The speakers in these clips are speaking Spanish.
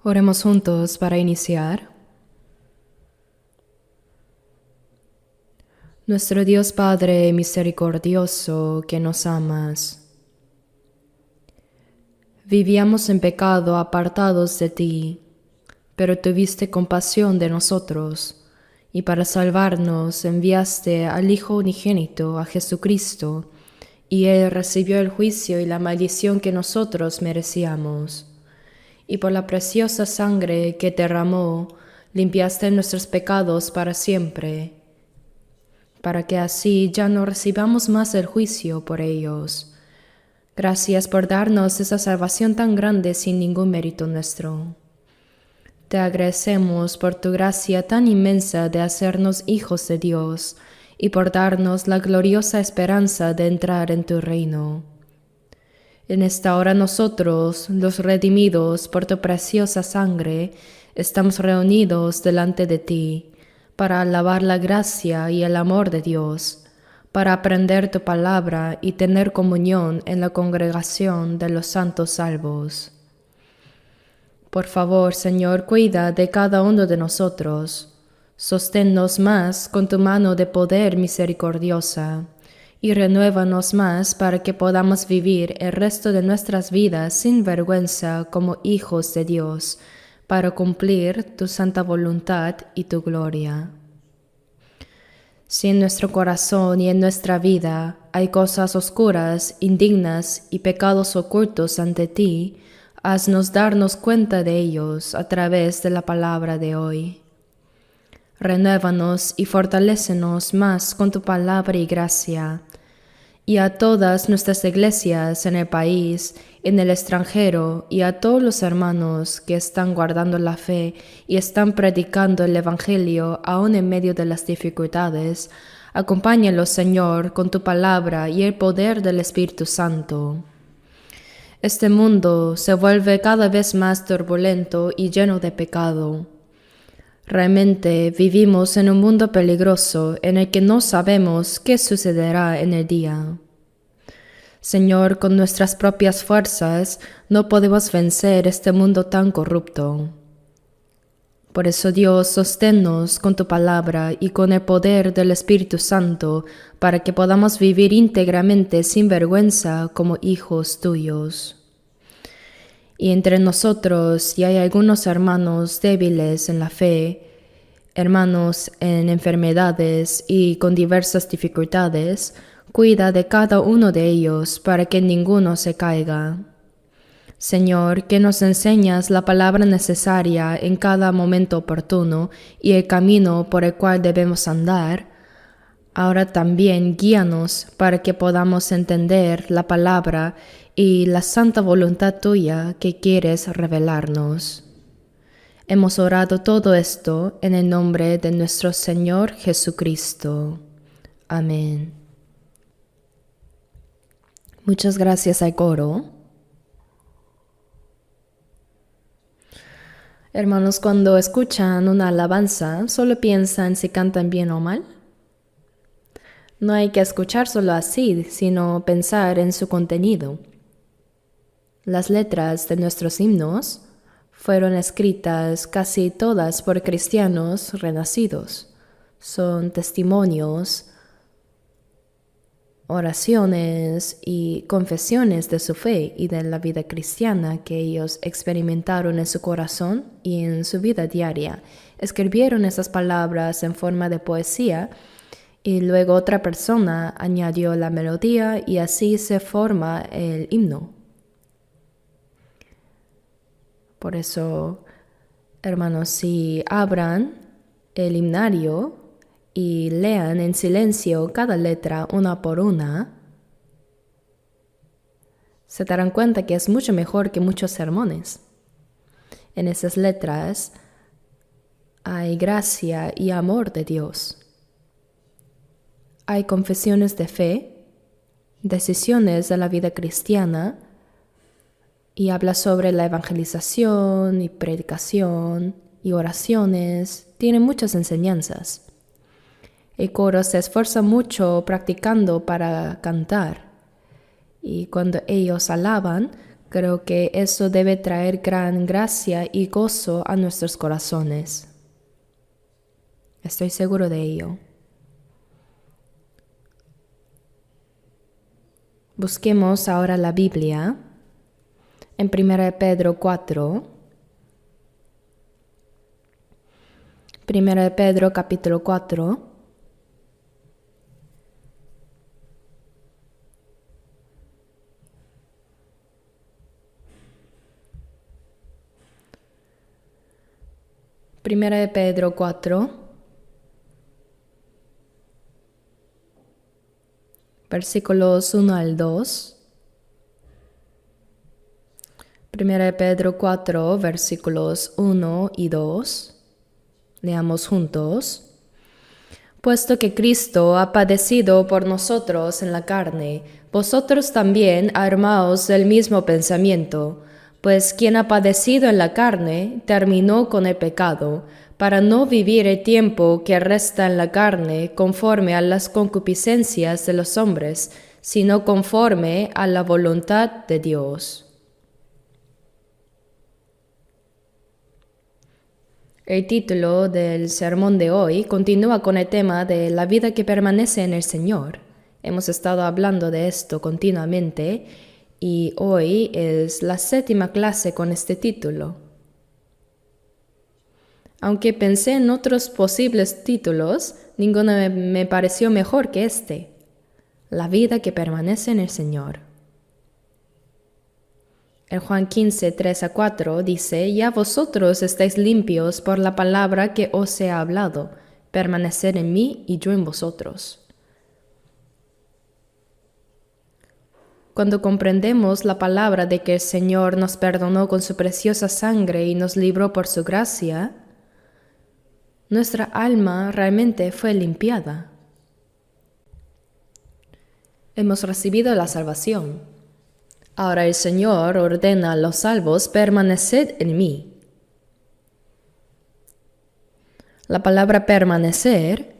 Oremos juntos para iniciar. Nuestro Dios Padre misericordioso, que nos amas. Vivíamos en pecado apartados de ti, pero tuviste compasión de nosotros, y para salvarnos enviaste al Hijo unigénito, a Jesucristo, y Él recibió el juicio y la maldición que nosotros merecíamos. Y por la preciosa sangre que derramó, limpiaste nuestros pecados para siempre, para que así ya no recibamos más el juicio por ellos. Gracias por darnos esa salvación tan grande sin ningún mérito nuestro. Te agradecemos por tu gracia tan inmensa de hacernos hijos de Dios y por darnos la gloriosa esperanza de entrar en tu reino. En esta hora nosotros, los redimidos por tu preciosa sangre, estamos reunidos delante de ti, para alabar la gracia y el amor de Dios, para aprender tu palabra y tener comunión en la congregación de los santos salvos. Por favor, Señor, cuida de cada uno de nosotros. Sosténnos más con tu mano de poder misericordiosa y renuévanos más para que podamos vivir el resto de nuestras vidas sin vergüenza como hijos de Dios, para cumplir tu santa voluntad y tu gloria. Si en nuestro corazón y en nuestra vida hay cosas oscuras, indignas y pecados ocultos ante ti, haznos darnos cuenta de ellos a través de la palabra de hoy. Renuévanos y fortalécenos más con tu palabra y gracia, y a todas nuestras iglesias en el país, en el extranjero, y a todos los hermanos que están guardando la fe y están predicando el Evangelio aún en medio de las dificultades, acompáñalos, Señor, con tu palabra y el poder del Espíritu Santo. Este mundo se vuelve cada vez más turbulento y lleno de pecado. Realmente vivimos en un mundo peligroso en el que no sabemos qué sucederá en el día. Señor, con nuestras propias fuerzas no podemos vencer este mundo tan corrupto. Por eso, Dios, sosténnos con tu palabra y con el poder del Espíritu Santo para que podamos vivir íntegramente sin vergüenza como hijos tuyos. Y entre nosotros, si hay algunos hermanos débiles en la fe, hermanos en enfermedades y con diversas dificultades, cuida de cada uno de ellos para que ninguno se caiga. Señor, que nos enseñas la palabra necesaria en cada momento oportuno y el camino por el cual debemos andar, ahora también guíanos para que podamos entender la palabra y la santa voluntad tuya que quieres revelarnos. Hemos orado todo esto en el nombre de nuestro Señor Jesucristo. Amén. Muchas gracias al coro. Hermanos, cuando escuchan una alabanza, solo piensan si cantan bien o mal. No hay que escuchar solo así, sino pensar en su contenido. Las letras de nuestros himnos fueron escritas casi todas por cristianos renacidos. Son testimonios, oraciones y confesiones de su fe y de la vida cristiana que ellos experimentaron en su corazón y en su vida diaria. Escribieron esas palabras en forma de poesía y luego otra persona añadió la melodía y así se forma el himno. Por eso, hermanos, si abran el himnario y lean en silencio cada letra una por una, se darán cuenta que es mucho mejor que muchos sermones. En esas letras hay gracia y amor de Dios. Hay confesiones de fe, decisiones de la vida cristiana, y habla sobre la evangelización y predicación y oraciones. Tiene muchas enseñanzas. El coro se esfuerza mucho practicando para cantar. Y cuando ellos alaban, Creo que eso debe traer gran gracia y gozo a nuestros corazones. Estoy seguro de ello. Busquemos ahora la Biblia en 1 Pedro 4. 1 Pedro capítulo 4. Primera de Pedro 4, versículos 1 al 2. Primera de Pedro 4, versículos 1 y 2. Leamos juntos. Puesto que Cristo ha padecido por nosotros en la carne, vosotros también armaos del mismo pensamiento. Pues quien ha padecido en la carne, terminó con el pecado, para no vivir el tiempo que resta en la carne conforme a las concupiscencias de los hombres, sino conforme a la voluntad de Dios. El título del sermón de hoy continúa con el tema de la vida que permanece en el Señor. Hemos estado hablando de esto continuamente y hoy es la 7ª clase con este título. Aunque pensé en otros posibles títulos, ninguno me pareció mejor que este: la vida que permanece en el Señor. En Juan 15, 3-4 dice: Ya vosotros estáis limpios por la palabra que os he hablado, permaneced en mí y yo en vosotros. Cuando comprendemos la palabra de que el Señor nos perdonó con su preciosa sangre y nos libró por su gracia, nuestra alma realmente fue limpiada. Hemos recibido la salvación. Ahora el Señor ordena a los salvos: permaneced en mí. La palabra permanecer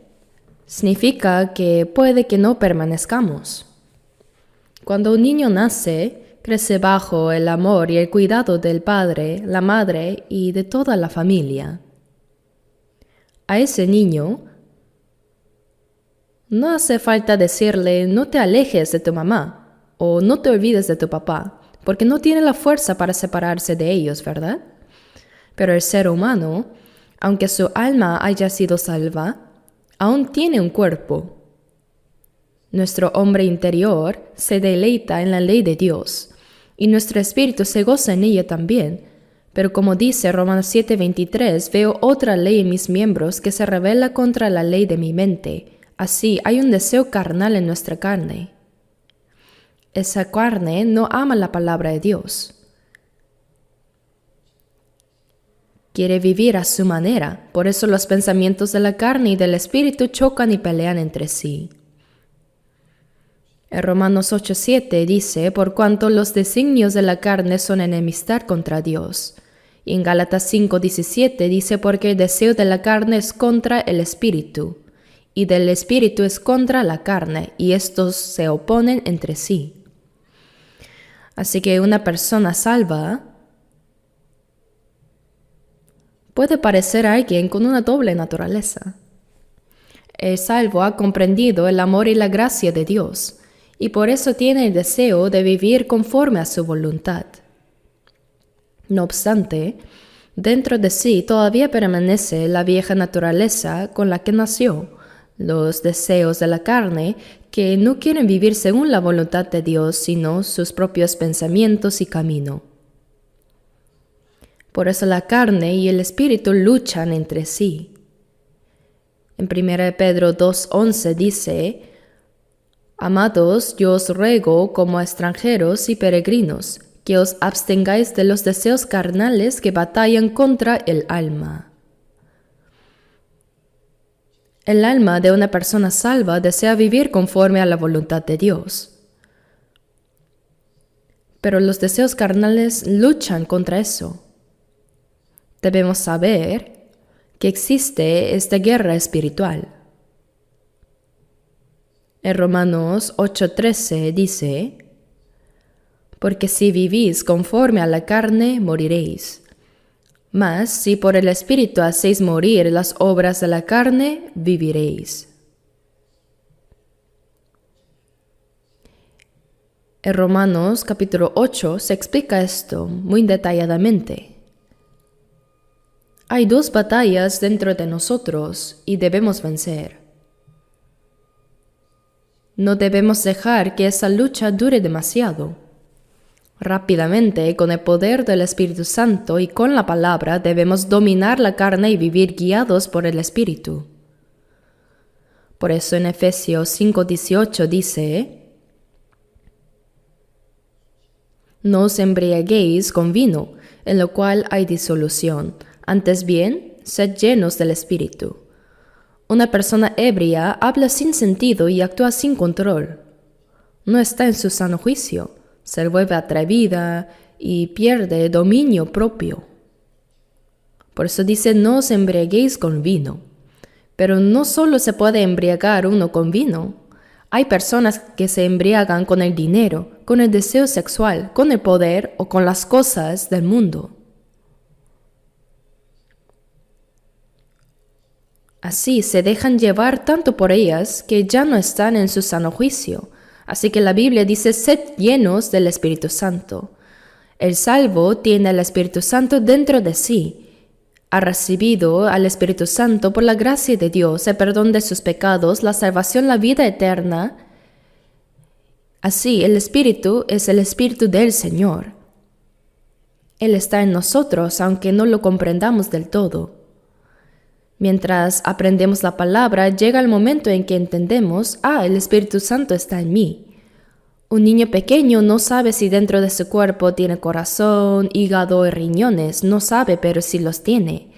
significa que puede que no permanezcamos. Cuando un niño nace, crece bajo el amor y el cuidado del padre, la madre y de toda la familia. A ese niño no hace falta decirle: no te alejes de tu mamá o no te olvides de tu papá, porque no tiene la fuerza para separarse de ellos, ¿verdad? Pero el ser humano, aunque su alma haya sido salva, aún tiene un cuerpo. Nuestro hombre interior se deleita en la ley de Dios, y nuestro espíritu se goza en ella también. Pero como dice Romanos 7:23, veo otra ley en mis miembros que se rebela contra la ley de mi mente. Así hay un deseo carnal en nuestra carne. Esa carne no ama la palabra de Dios. Quiere vivir a su manera, por eso los pensamientos de la carne y del espíritu chocan y pelean entre sí. En Romanos 8:7 dice: por cuanto los designios de la carne son enemistad contra Dios. Y en Gálatas 5:17 dice: porque el deseo de la carne es contra el espíritu, y del espíritu es contra la carne, y estos se oponen entre sí. Así que una persona salva puede parecer a alguien con una doble naturaleza. El salvo ha comprendido el amor y la gracia de Dios, y por eso tiene el deseo de vivir conforme a su voluntad. No obstante, dentro de sí todavía permanece la vieja naturaleza con la que nació, los deseos de la carne que no quieren vivir según la voluntad de Dios, sino sus propios pensamientos y camino. Por eso la carne y el espíritu luchan entre sí. En 1 Pedro 2:11 dice: Amados, yo os ruego como a extranjeros y peregrinos, que os abstengáis de los deseos carnales que batallan contra el alma. El alma de una persona salva desea vivir conforme a la voluntad de Dios. Pero los deseos carnales luchan contra eso. Debemos saber que existe esta guerra espiritual. En Romanos 8:13 dice: Porque si vivís conforme a la carne, moriréis. Mas si por el Espíritu hacéis morir las obras de la carne, viviréis. En Romanos capítulo 8 se explica esto muy detalladamente. Hay dos batallas dentro de nosotros y debemos vencer. No debemos dejar que esa lucha dure demasiado. Rápidamente, con el poder del Espíritu Santo y con la palabra, debemos dominar la carne y vivir guiados por el Espíritu. Por eso en Efesios 5:18 dice: no os embriaguéis con vino, en lo cual hay disolución. Antes bien, sed llenos del Espíritu. Una persona ebria habla sin sentido y actúa sin control. No está en su sano juicio, se vuelve atrevida y pierde dominio propio. Por eso dice: no os embriaguéis con vino. Pero no solo se puede embriagar uno con vino. Hay personas que se embriagan con el dinero, con el deseo sexual, con el poder o con las cosas del mundo. Así se dejan llevar tanto por ellas que ya no están en su sano juicio. Así que la Biblia dice: sed llenos del Espíritu Santo. El salvo tiene el Espíritu Santo dentro de sí. Ha recibido al Espíritu Santo por la gracia de Dios, el perdón de sus pecados, la salvación, la vida eterna. Así, el Espíritu es el Espíritu del Señor. Él está en nosotros, aunque no lo comprendamos del todo. Mientras aprendemos la palabra, llega el momento en que entendemos: el Espíritu Santo está en mí. Un niño pequeño no sabe si dentro de su cuerpo tiene corazón, hígado y riñones, no sabe, pero sí los tiene.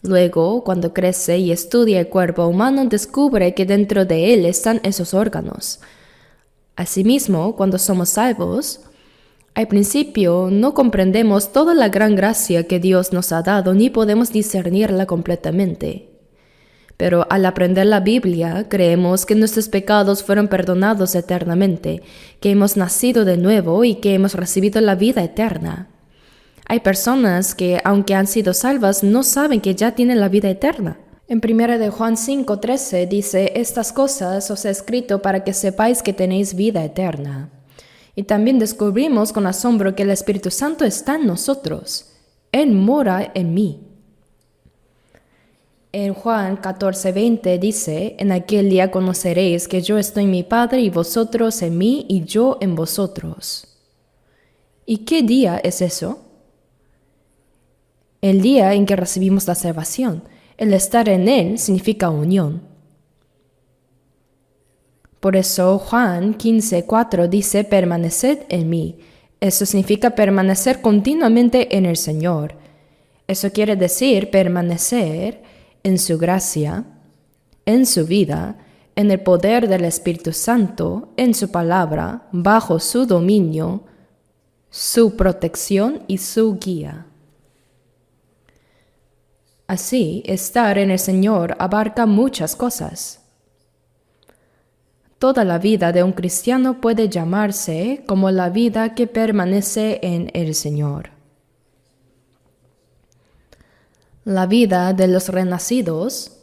Luego, cuando crece y estudia el cuerpo humano, descubre que dentro de él están esos órganos. Asimismo, cuando somos salvos, al principio no comprendemos toda la gran gracia que Dios nos ha dado ni podemos discernirla completamente. Pero al aprender la Biblia, creemos que nuestros pecados fueron perdonados eternamente, que hemos nacido de nuevo y que hemos recibido la vida eterna. Hay personas que, aunque han sido salvas, no saben que ya tienen la vida eterna. En 1 de Juan 5:13 dice: estas cosas os he escrito para que sepáis que tenéis vida eterna. Y también descubrimos con asombro que el Espíritu Santo está en nosotros. Él mora en mí. En Juan 14:20 dice: en aquel día conoceréis que yo estoy en mi Padre y vosotros en mí y yo en vosotros. ¿Y qué día es eso? El día en que recibimos la salvación. El estar en Él significa unión. Por eso Juan 15:4 dice: permaneced en mí. Eso significa permanecer continuamente en el Señor. Eso quiere decir permanecer en su gracia, en su vida, en el poder del Espíritu Santo, en su palabra, bajo su dominio, su protección y su guía. Así, estar en el Señor abarca muchas cosas. Toda la vida de un cristiano puede llamarse como la vida que permanece en el Señor. La vida de los renacidos,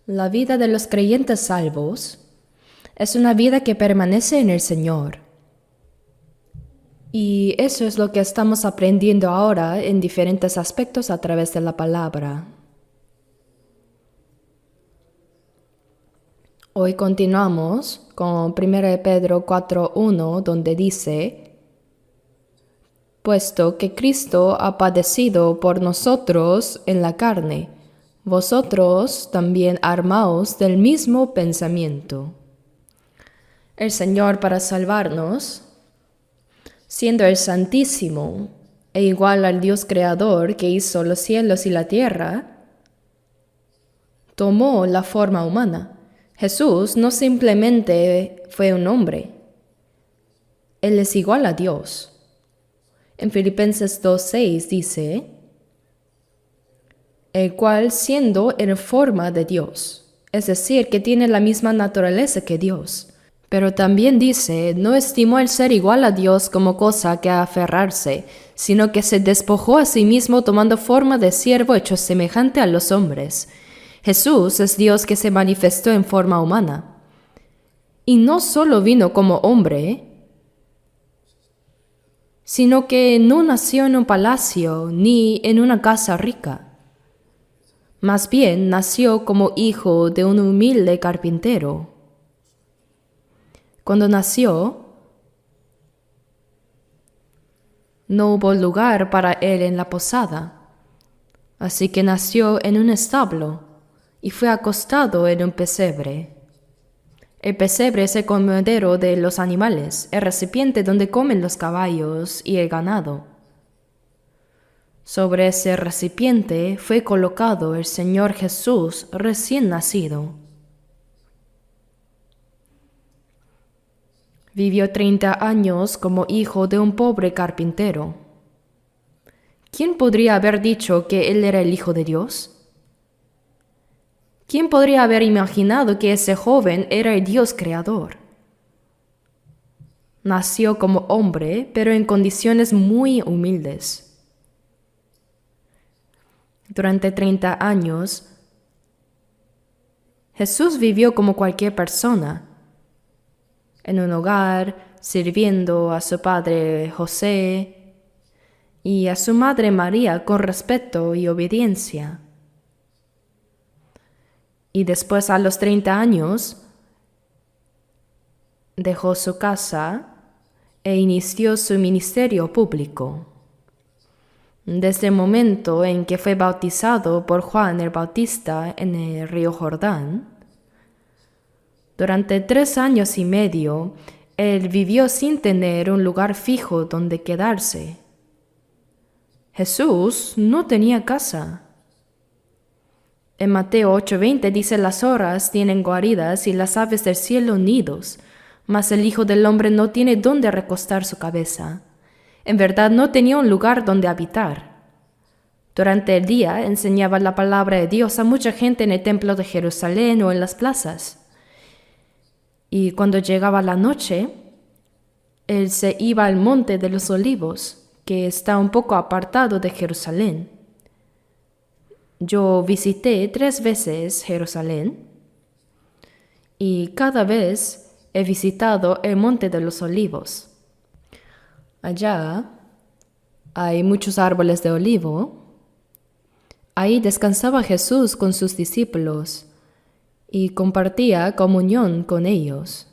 la vida de los creyentes salvos, es una vida que permanece en el Señor. Y eso es lo que estamos aprendiendo ahora en diferentes aspectos a través de la palabra. Hoy continuamos con 1 Pedro 4:1, donde dice: puesto que Cristo ha padecido por nosotros en la carne, vosotros también armaos del mismo pensamiento. El Señor, para salvarnos, siendo el Santísimo e igual al Dios Creador que hizo los cielos y la tierra, tomó la forma humana. Jesús no simplemente fue un hombre, Él es igual a Dios. En Filipenses 2:6 dice: el cual siendo en forma de Dios, es decir, que tiene la misma naturaleza que Dios, Pero también dice, no estimó el ser igual a Dios como cosa que aferrarse, sino que se despojó a sí mismo tomando forma de siervo hecho semejante a los hombres. Jesús es Dios que se manifestó en forma humana. Y no solo vino como hombre, sino que no nació en un palacio ni en una casa rica. Más bien nació como hijo de un humilde carpintero. Cuando nació, no hubo lugar para él en la posada, así que nació en un establo y fue acostado en un pesebre. El pesebre es el comedero de los animales, el recipiente donde comen los caballos y el ganado. Sobre ese recipiente fue colocado el Señor Jesús recién nacido. Vivió 30 años como hijo de un pobre carpintero. ¿Quién podría haber dicho que él era el Hijo de Dios? ¿Quién podría haber imaginado que ese joven era el Dios creador? Nació como hombre, pero en condiciones muy humildes. Durante 30 años, Jesús vivió como cualquier persona, en un hogar, sirviendo a su padre José y a su madre María con respeto y obediencia. Y después, a los 30 años, dejó su casa e inició su ministerio público. Desde el momento en que fue bautizado por Juan el Bautista en el río Jordán, durante 3 años y medio, él vivió sin tener un lugar fijo donde quedarse. Jesús no tenía casa. En Mateo 8:20 dice: las zorras tienen guaridas y las aves del cielo nidos, mas el Hijo del Hombre no tiene dónde recostar su cabeza. En verdad no tenía un lugar donde habitar. Durante el día enseñaba la palabra de Dios a mucha gente en el templo de Jerusalén o en las plazas. Y cuando llegaba la noche, él se iba al monte de los olivos, que está un poco apartado de Jerusalén. Yo visité 3 veces Jerusalén y cada vez he visitado el monte de los olivos. Allá hay muchos árboles de olivo. Ahí descansaba Jesús con sus discípulos y compartía comunión con ellos.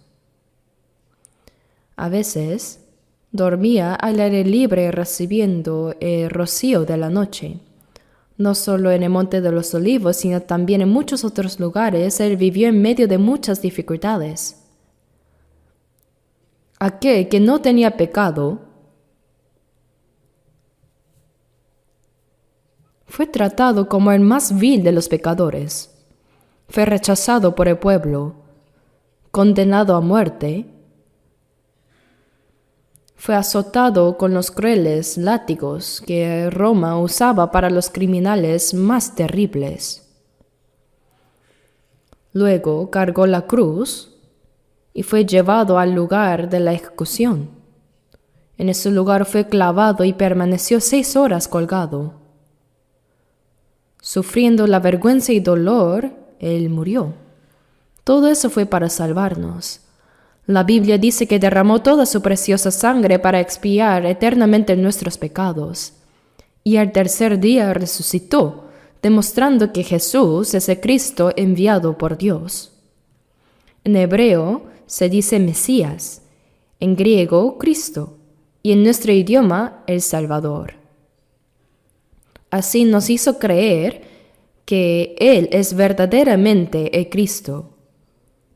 A veces dormía al aire libre recibiendo el rocío de la noche. No solo en el Monte de los Olivos, sino también en muchos otros lugares, él vivió en medio de muchas dificultades. Aquel que no tenía pecado fue tratado como el más vil de los pecadores. Fue rechazado por el pueblo, condenado a muerte. Fue azotado con los crueles látigos que Roma usaba para los criminales más terribles. Luego cargó la cruz y fue llevado al lugar de la ejecución. En ese lugar fue clavado y permaneció 6 horas colgado. Sufriendo la vergüenza y dolor, él murió. Todo eso fue para salvarnos. La Biblia dice que derramó toda su preciosa sangre para expiar eternamente nuestros pecados. Y al tercer día resucitó, demostrando que Jesús es el Cristo enviado por Dios. En hebreo se dice Mesías, en griego Cristo, y en nuestro idioma el Salvador. Así nos hizo creer que Él es verdaderamente el Cristo.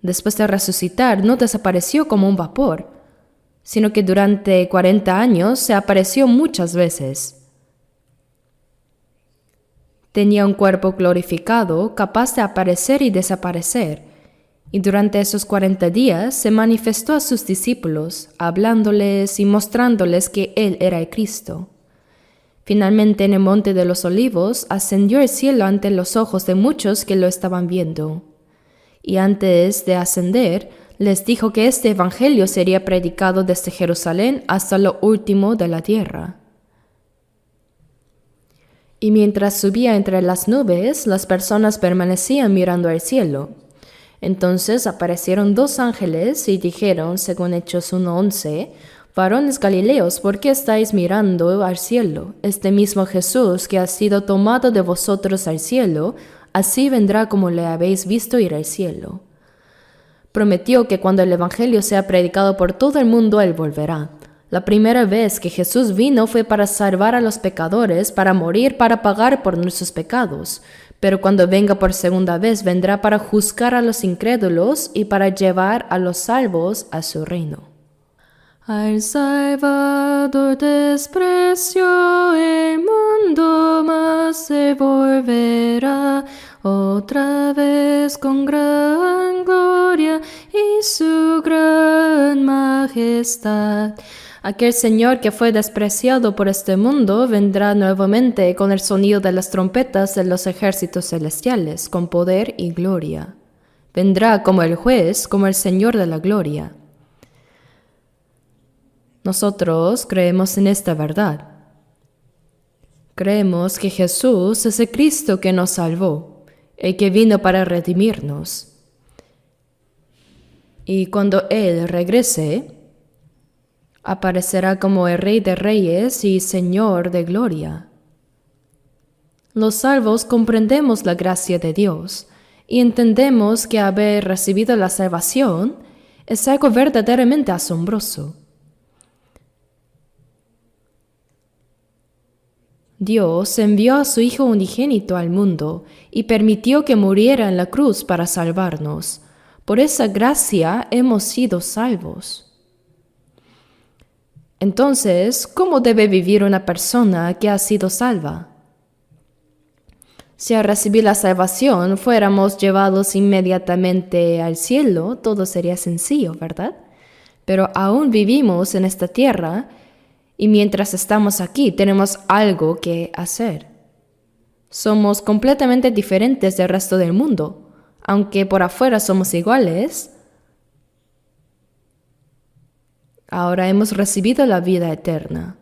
Después de resucitar, no desapareció como un vapor, sino que durante 40 años se apareció muchas veces. Tenía un cuerpo glorificado, capaz de aparecer y desaparecer, y durante esos 40 días se manifestó a sus discípulos, hablándoles y mostrándoles que Él era el Cristo. Finalmente, en el Monte de los Olivos, ascendió al cielo ante los ojos de muchos que lo estaban viendo. Y antes de ascender, les dijo que este evangelio sería predicado desde Jerusalén hasta lo último de la tierra. Y mientras subía entre las nubes, las personas permanecían mirando al cielo. Entonces aparecieron 2 ángeles y dijeron, según Hechos 1:11, «Varones Galileos, ¿por qué estáis mirando al cielo? Este mismo Jesús que ha sido tomado de vosotros al cielo, así vendrá como le habéis visto ir al cielo». Prometió que cuando el evangelio sea predicado por todo el mundo, Él volverá. La primera vez que Jesús vino fue para salvar a los pecadores, para morir, para pagar por nuestros pecados. Pero cuando venga por segunda vez, vendrá para juzgar a los incrédulos y para llevar a los salvos a su reino. Al Salvador despreció el mundo, mas se volverá otra vez con gran gloria y su gran majestad. Aquel Señor que fue despreciado por este mundo vendrá nuevamente con el sonido de las trompetas de los ejércitos celestiales, con poder y gloria. Vendrá como el juez, como el Señor de la gloria. Nosotros creemos en esta verdad. Creemos que Jesús es el Cristo que nos salvó, el que vino para redimirnos. Y cuando Él regrese, aparecerá como el Rey de Reyes y Señor de Gloria. Los salvos comprendemos la gracia de Dios y entendemos que haber recibido la salvación es algo verdaderamente asombroso. Dios envió a su Hijo unigénito al mundo y permitió que muriera en la cruz para salvarnos. Por esa gracia hemos sido salvos. Entonces, ¿cómo debe vivir una persona que ha sido salva? Si al recibir la salvación fuéramos llevados inmediatamente al cielo, todo sería sencillo, ¿verdad? Pero aún vivimos en esta tierra y mientras estamos aquí tenemos algo que hacer. Somos completamente diferentes del resto del mundo. Aunque por afuera somos iguales, ahora hemos recibido la vida eterna.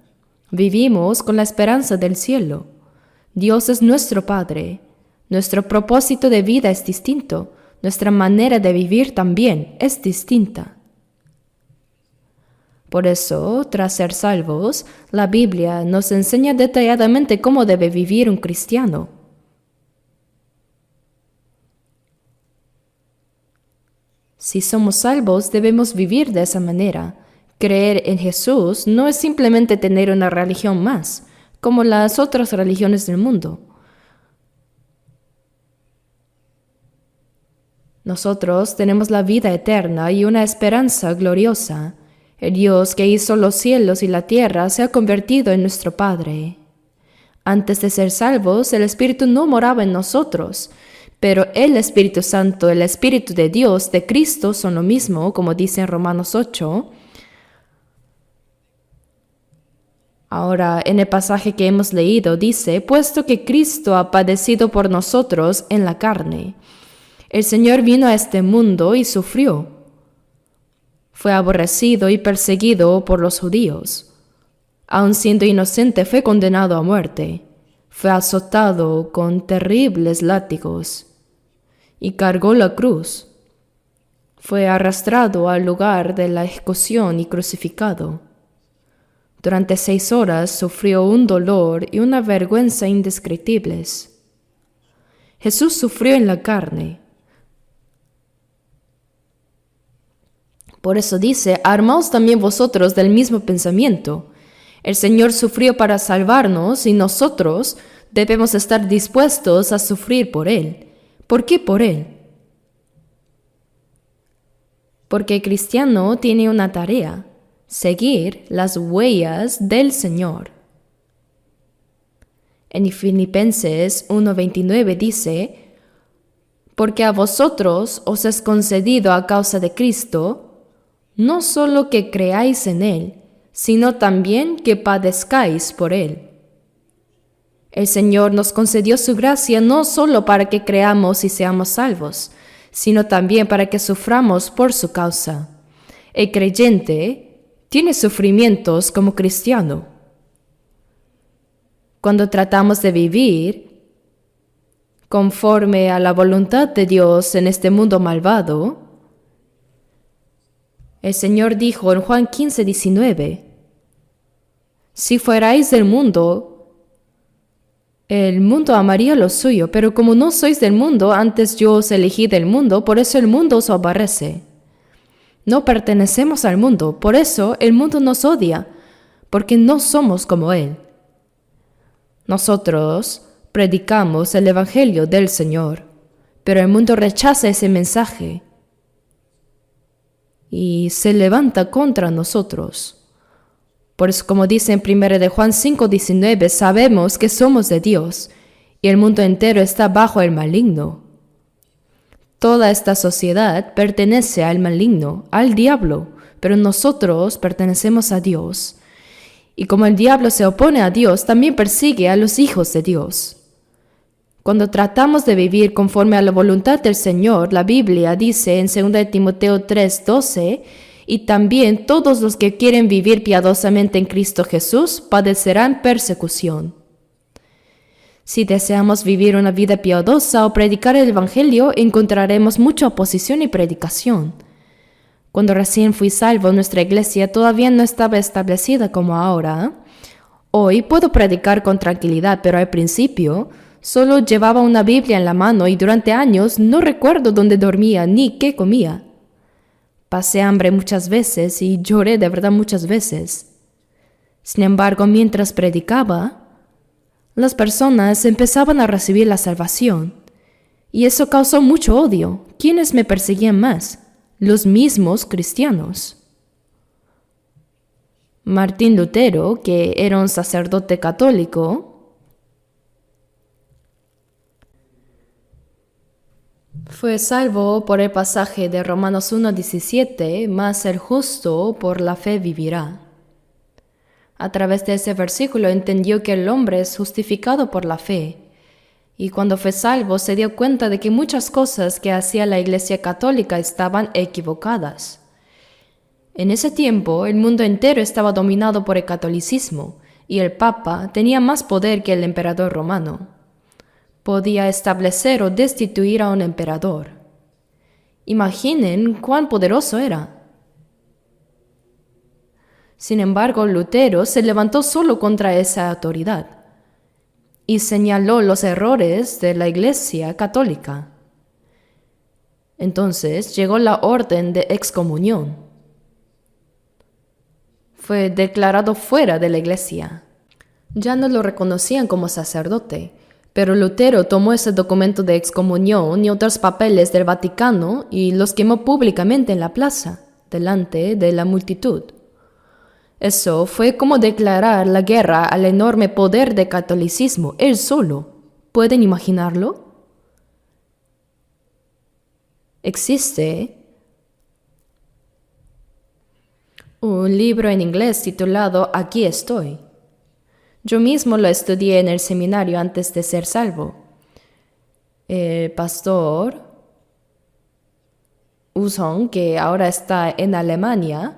Vivimos con la esperanza del cielo. Dios es nuestro Padre. Nuestro propósito de vida es distinto. Nuestra manera de vivir también es distinta. Por eso, tras ser salvos, la Biblia nos enseña detalladamente cómo debe vivir un cristiano. Si somos salvos, debemos vivir de esa manera. Creer en Jesús no es simplemente tener una religión más, como las otras religiones del mundo. Nosotros tenemos la vida eterna y una esperanza gloriosa. El Dios que hizo los cielos y la tierra se ha convertido en nuestro Padre. Antes de ser salvos, el Espíritu no moraba en nosotros, pero el Espíritu Santo, el Espíritu de Dios, de Cristo, son lo mismo, como dice en Romanos 8. Ahora, en el pasaje que hemos leído, dice, puesto que Cristo ha padecido por nosotros en la carne. El Señor vino a este mundo y sufrió. Fue aborrecido y perseguido por los judíos. Aun siendo inocente, fue condenado a muerte. Fue azotado con terribles látigos y cargó la cruz. Fue arrastrado al lugar de la ejecución y crucificado. Durante 6 horas sufrió un dolor y una vergüenza indescriptibles. Jesús sufrió en la carne. Por eso dice, armaos también vosotros del mismo pensamiento. El Señor sufrió para salvarnos y nosotros debemos estar dispuestos a sufrir por Él. ¿Por qué por Él? Porque el cristiano tiene una tarea, seguir las huellas del Señor. En Filipenses 1:29 dice, porque a vosotros os es concedido a causa de Cristo, no solo que creáis en Él, sino también que padezcáis por Él. El Señor nos concedió su gracia no solo para que creamos y seamos salvos, sino también para que suframos por su causa. El creyente tiene sufrimientos como cristiano. Cuando tratamos de vivir conforme a la voluntad de Dios en este mundo malvado, el Señor dijo en Juan 15:19, si fuerais del mundo, el mundo amaría lo suyo, pero como no sois del mundo, antes yo os elegí del mundo, por eso el mundo os aborrece. No pertenecemos al mundo, por eso el mundo nos odia, porque no somos como él. Nosotros predicamos el Evangelio del Señor, pero el mundo rechaza ese mensaje y se levanta contra nosotros. Por eso, como dice en 1 de Juan 5:19, sabemos que somos de Dios y el mundo entero está bajo el maligno. Toda esta sociedad pertenece al maligno, al diablo, pero nosotros pertenecemos a Dios. Y como el diablo se opone a Dios, también persigue a los hijos de Dios. Cuando tratamos de vivir conforme a la voluntad del Señor, la Biblia dice en 2 de Timoteo 3:12, y también todos los que quieren vivir piadosamente en Cristo Jesús padecerán persecución. Si deseamos vivir una vida piadosa o predicar el Evangelio, encontraremos mucha oposición y predicación. Cuando recién fui salvo, nuestra iglesia todavía no estaba establecida como ahora. Hoy puedo predicar con tranquilidad, pero al principio solo llevaba una Biblia en la mano y durante años no recuerdo dónde dormía ni qué comía. Pasé hambre muchas veces y lloré de verdad muchas veces. Sin embargo, mientras predicaba, las personas empezaban a recibir la salvación. Y eso causó mucho odio. ¿Quiénes me perseguían más? Los mismos cristianos. Martín Lutero, que era un sacerdote católico, fue salvo por el pasaje de Romanos 1:17, mas el justo por la fe vivirá. A través de ese versículo entendió que el hombre es justificado por la fe, y cuando fue salvo se dio cuenta de que muchas cosas que hacía la Iglesia Católica estaban equivocadas. En ese tiempo el mundo entero estaba dominado por el catolicismo, y el Papa tenía más poder que el emperador romano. Podía establecer o destituir a un emperador. Imaginen cuán poderoso era. Sin embargo, Lutero se levantó solo contra esa autoridad y señaló los errores de la Iglesia Católica. Entonces llegó la orden de excomunión. Fue declarado fuera de la Iglesia. Ya no lo reconocían como sacerdote, pero Lutero tomó ese documento de excomunión y otros papeles del Vaticano y los quemó públicamente en la plaza, delante de la multitud. Eso fue como declarar la guerra al enorme poder del catolicismo, él solo. ¿Pueden imaginarlo? Existe un libro en inglés titulado Aquí estoy. Yo mismo lo estudié en el seminario antes de ser salvo. El pastor Usong, que ahora está en Alemania,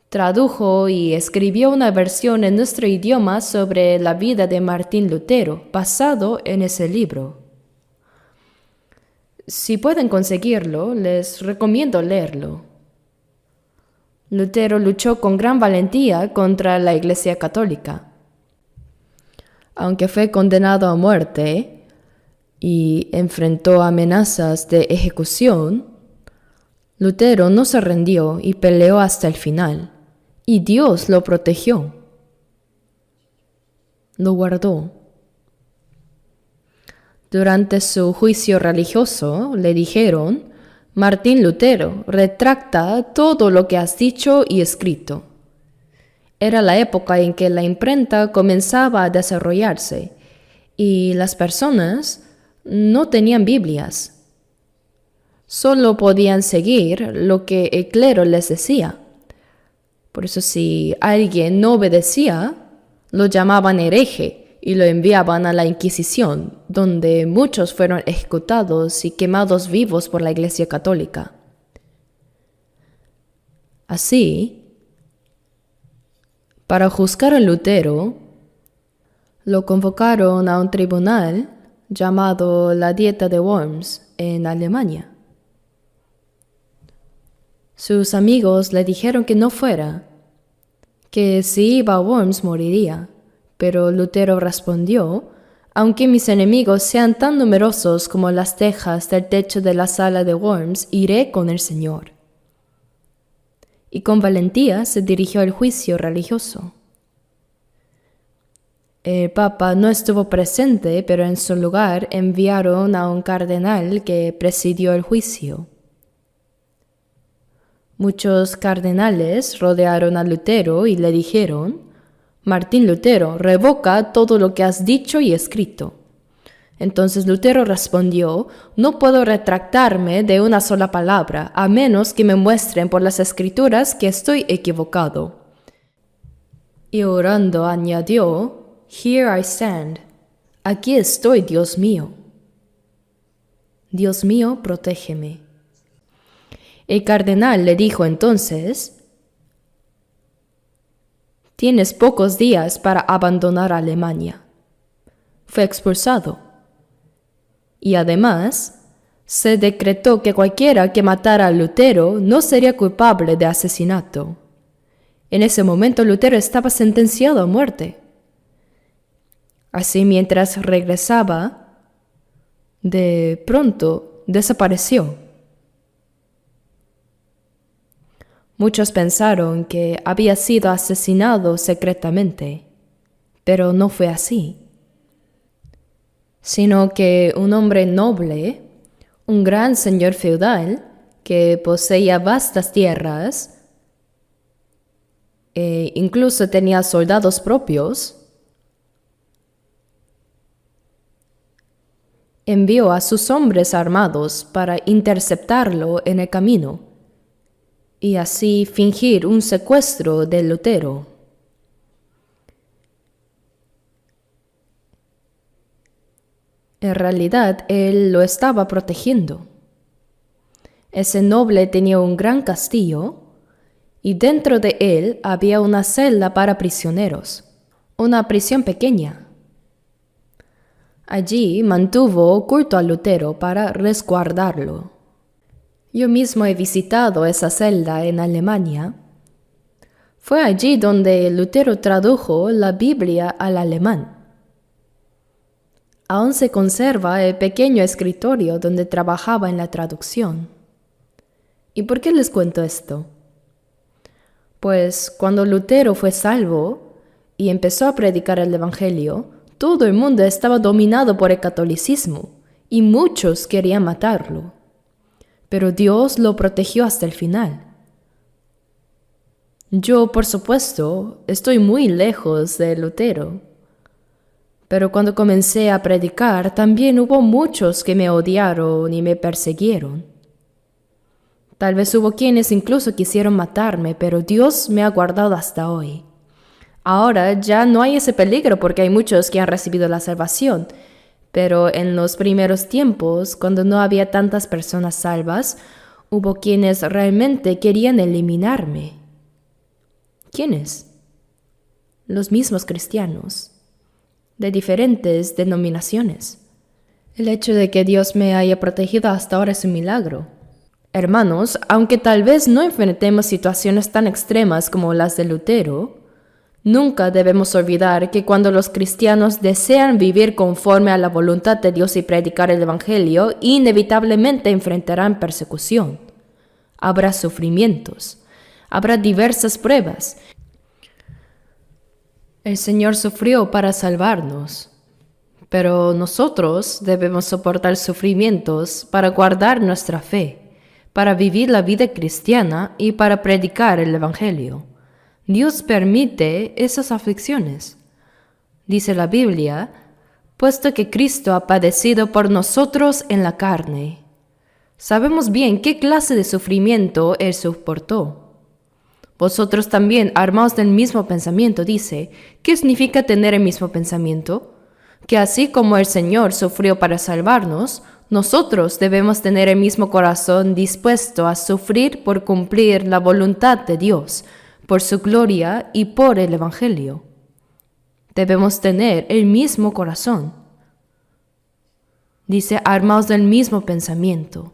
tradujo y escribió una versión en nuestro idioma sobre la vida de Martín Lutero, basado en ese libro. Si pueden conseguirlo, les recomiendo leerlo. Lutero luchó con gran valentía contra la Iglesia Católica. Aunque fue condenado a muerte y enfrentó amenazas de ejecución, Lutero no se rindió y peleó hasta el final. Y Dios lo protegió, lo guardó. Durante su juicio religioso le dijeron, Martín Lutero, retracta todo lo que has dicho y escrito. Era la época en que la imprenta comenzaba a desarrollarse y las personas no tenían Biblias. Solo podían seguir lo que el clero les decía. Por eso si alguien no obedecía, lo llamaban hereje y lo enviaban a la Inquisición. donde muchos fueron ejecutados y quemados vivos por la Iglesia Católica. Así, para juzgar a Lutero, lo convocaron a un tribunal llamado la Dieta de Worms en Alemania. Sus amigos le dijeron que no fuera, que si iba a Worms moriría, pero Lutero respondió: aunque mis enemigos sean tan numerosos como las tejas del techo de la sala de Worms, iré con el Señor. Y con valentía se dirigió al juicio religioso. El Papa no estuvo presente, pero en su lugar enviaron a un cardenal que presidió el juicio. Muchos cardenales rodearon a Lutero y le dijeron: Martín Lutero, revoca todo lo que has dicho y escrito. Entonces Lutero respondió: no puedo retractarme de una sola palabra, a menos que me muestren por las escrituras que estoy equivocado. Y orando añadió: Here I stand. Aquí estoy, Dios mío. Dios mío, protégeme. El cardenal le dijo entonces: tienes pocos días para abandonar Alemania. Fue expulsado. Y además, se decretó que cualquiera que matara a Lutero no sería culpable de asesinato. En ese momento Lutero estaba sentenciado a muerte. Así, mientras regresaba, de pronto desapareció. Muchos pensaron que había sido asesinado secretamente, pero no fue así, sino que un hombre noble, un gran señor feudal que poseía vastas tierras e incluso tenía soldados propios, envió a sus hombres armados para interceptarlo en el camino y así fingir un secuestro de Lutero. En realidad, él lo estaba protegiendo. Ese noble tenía un gran castillo y dentro de él había una celda para prisioneros, una prisión pequeña. Allí mantuvo oculto a Lutero para resguardarlo. Yo mismo he visitado esa celda en Alemania. Fue allí donde Lutero tradujo la Biblia al alemán. Aún se conserva el pequeño escritorio donde trabajaba en la traducción. ¿Y por qué les cuento esto? Pues cuando Lutero fue salvo y empezó a predicar el Evangelio, todo el mundo estaba dominado por el catolicismo y muchos querían matarlo. Pero Dios lo protegió hasta el final. Yo, por supuesto, estoy muy lejos de Lutero. Pero cuando comencé a predicar, también hubo muchos que me odiaron y me persiguieron. Tal vez hubo quienes incluso quisieron matarme, pero Dios me ha guardado hasta hoy. Ahora ya no hay ese peligro porque hay muchos que han recibido la salvación. Pero en los primeros tiempos, cuando no había tantas personas salvas, hubo quienes realmente querían eliminarme. ¿Quiénes? Los mismos cristianos, de diferentes denominaciones. El hecho de que Dios me haya protegido hasta ahora es un milagro. Hermanos, aunque tal vez no enfrentemos situaciones tan extremas como las de Lutero, nunca debemos olvidar que cuando los cristianos desean vivir conforme a la voluntad de Dios y predicar el Evangelio, inevitablemente enfrentarán persecución. Habrá sufrimientos, habrá diversas pruebas. El Señor sufrió para salvarnos, pero nosotros debemos soportar sufrimientos para guardar nuestra fe, para vivir la vida cristiana y para predicar el Evangelio. Dios permite esas aflicciones. Dice la Biblia, puesto que Cristo ha padecido por nosotros en la carne. Sabemos bien qué clase de sufrimiento Él soportó. Vosotros también, armaos del mismo pensamiento, dice. ¿Qué significa tener el mismo pensamiento? que así como el Señor sufrió para salvarnos, nosotros debemos tener el mismo corazón dispuesto a sufrir por cumplir la voluntad de Dios, por su gloria y por el Evangelio. Debemos tener el mismo corazón. Dice, armados del mismo pensamiento.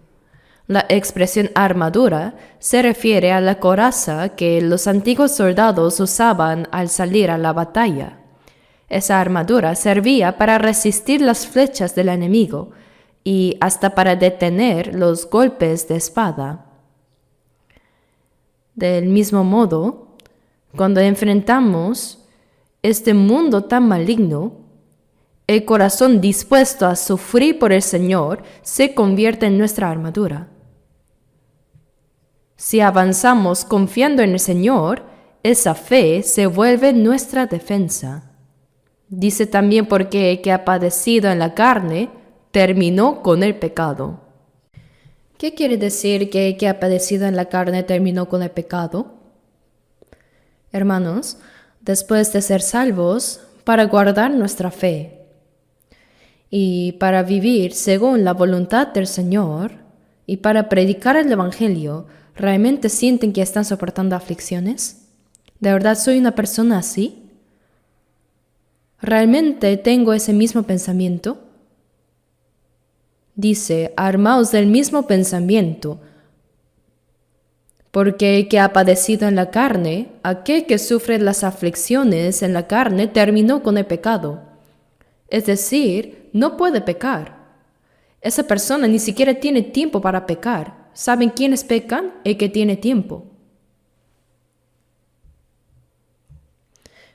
La expresión armadura se refiere a la coraza que los antiguos soldados usaban al salir a la batalla. Esa armadura servía para resistir las flechas del enemigo y hasta para detener los golpes de espada. Del mismo modo, cuando enfrentamos este mundo tan maligno, el corazón dispuesto a sufrir por el Señor se convierte en nuestra armadura. Si avanzamos confiando en el Señor, esa fe se vuelve nuestra defensa. Dice también porque el que ha padecido en la carne terminó con el pecado. ¿Qué quiere decir que el que ha padecido en la carne terminó con el pecado? Hermanos, después de ser salvos, para guardar nuestra fe y para vivir según la voluntad del Señor y para predicar el Evangelio, ¿realmente sienten que están soportando aflicciones? ¿De verdad soy una persona así? ¿Realmente tengo ese mismo pensamiento? Dice, armaos del mismo pensamiento, porque el que ha padecido en la carne, aquel que sufre las aflicciones en la carne, terminó con el pecado. Es decir, no puede pecar. Esa persona ni siquiera tiene tiempo para pecar. ¿Saben quiénes pecan? El que tiene tiempo.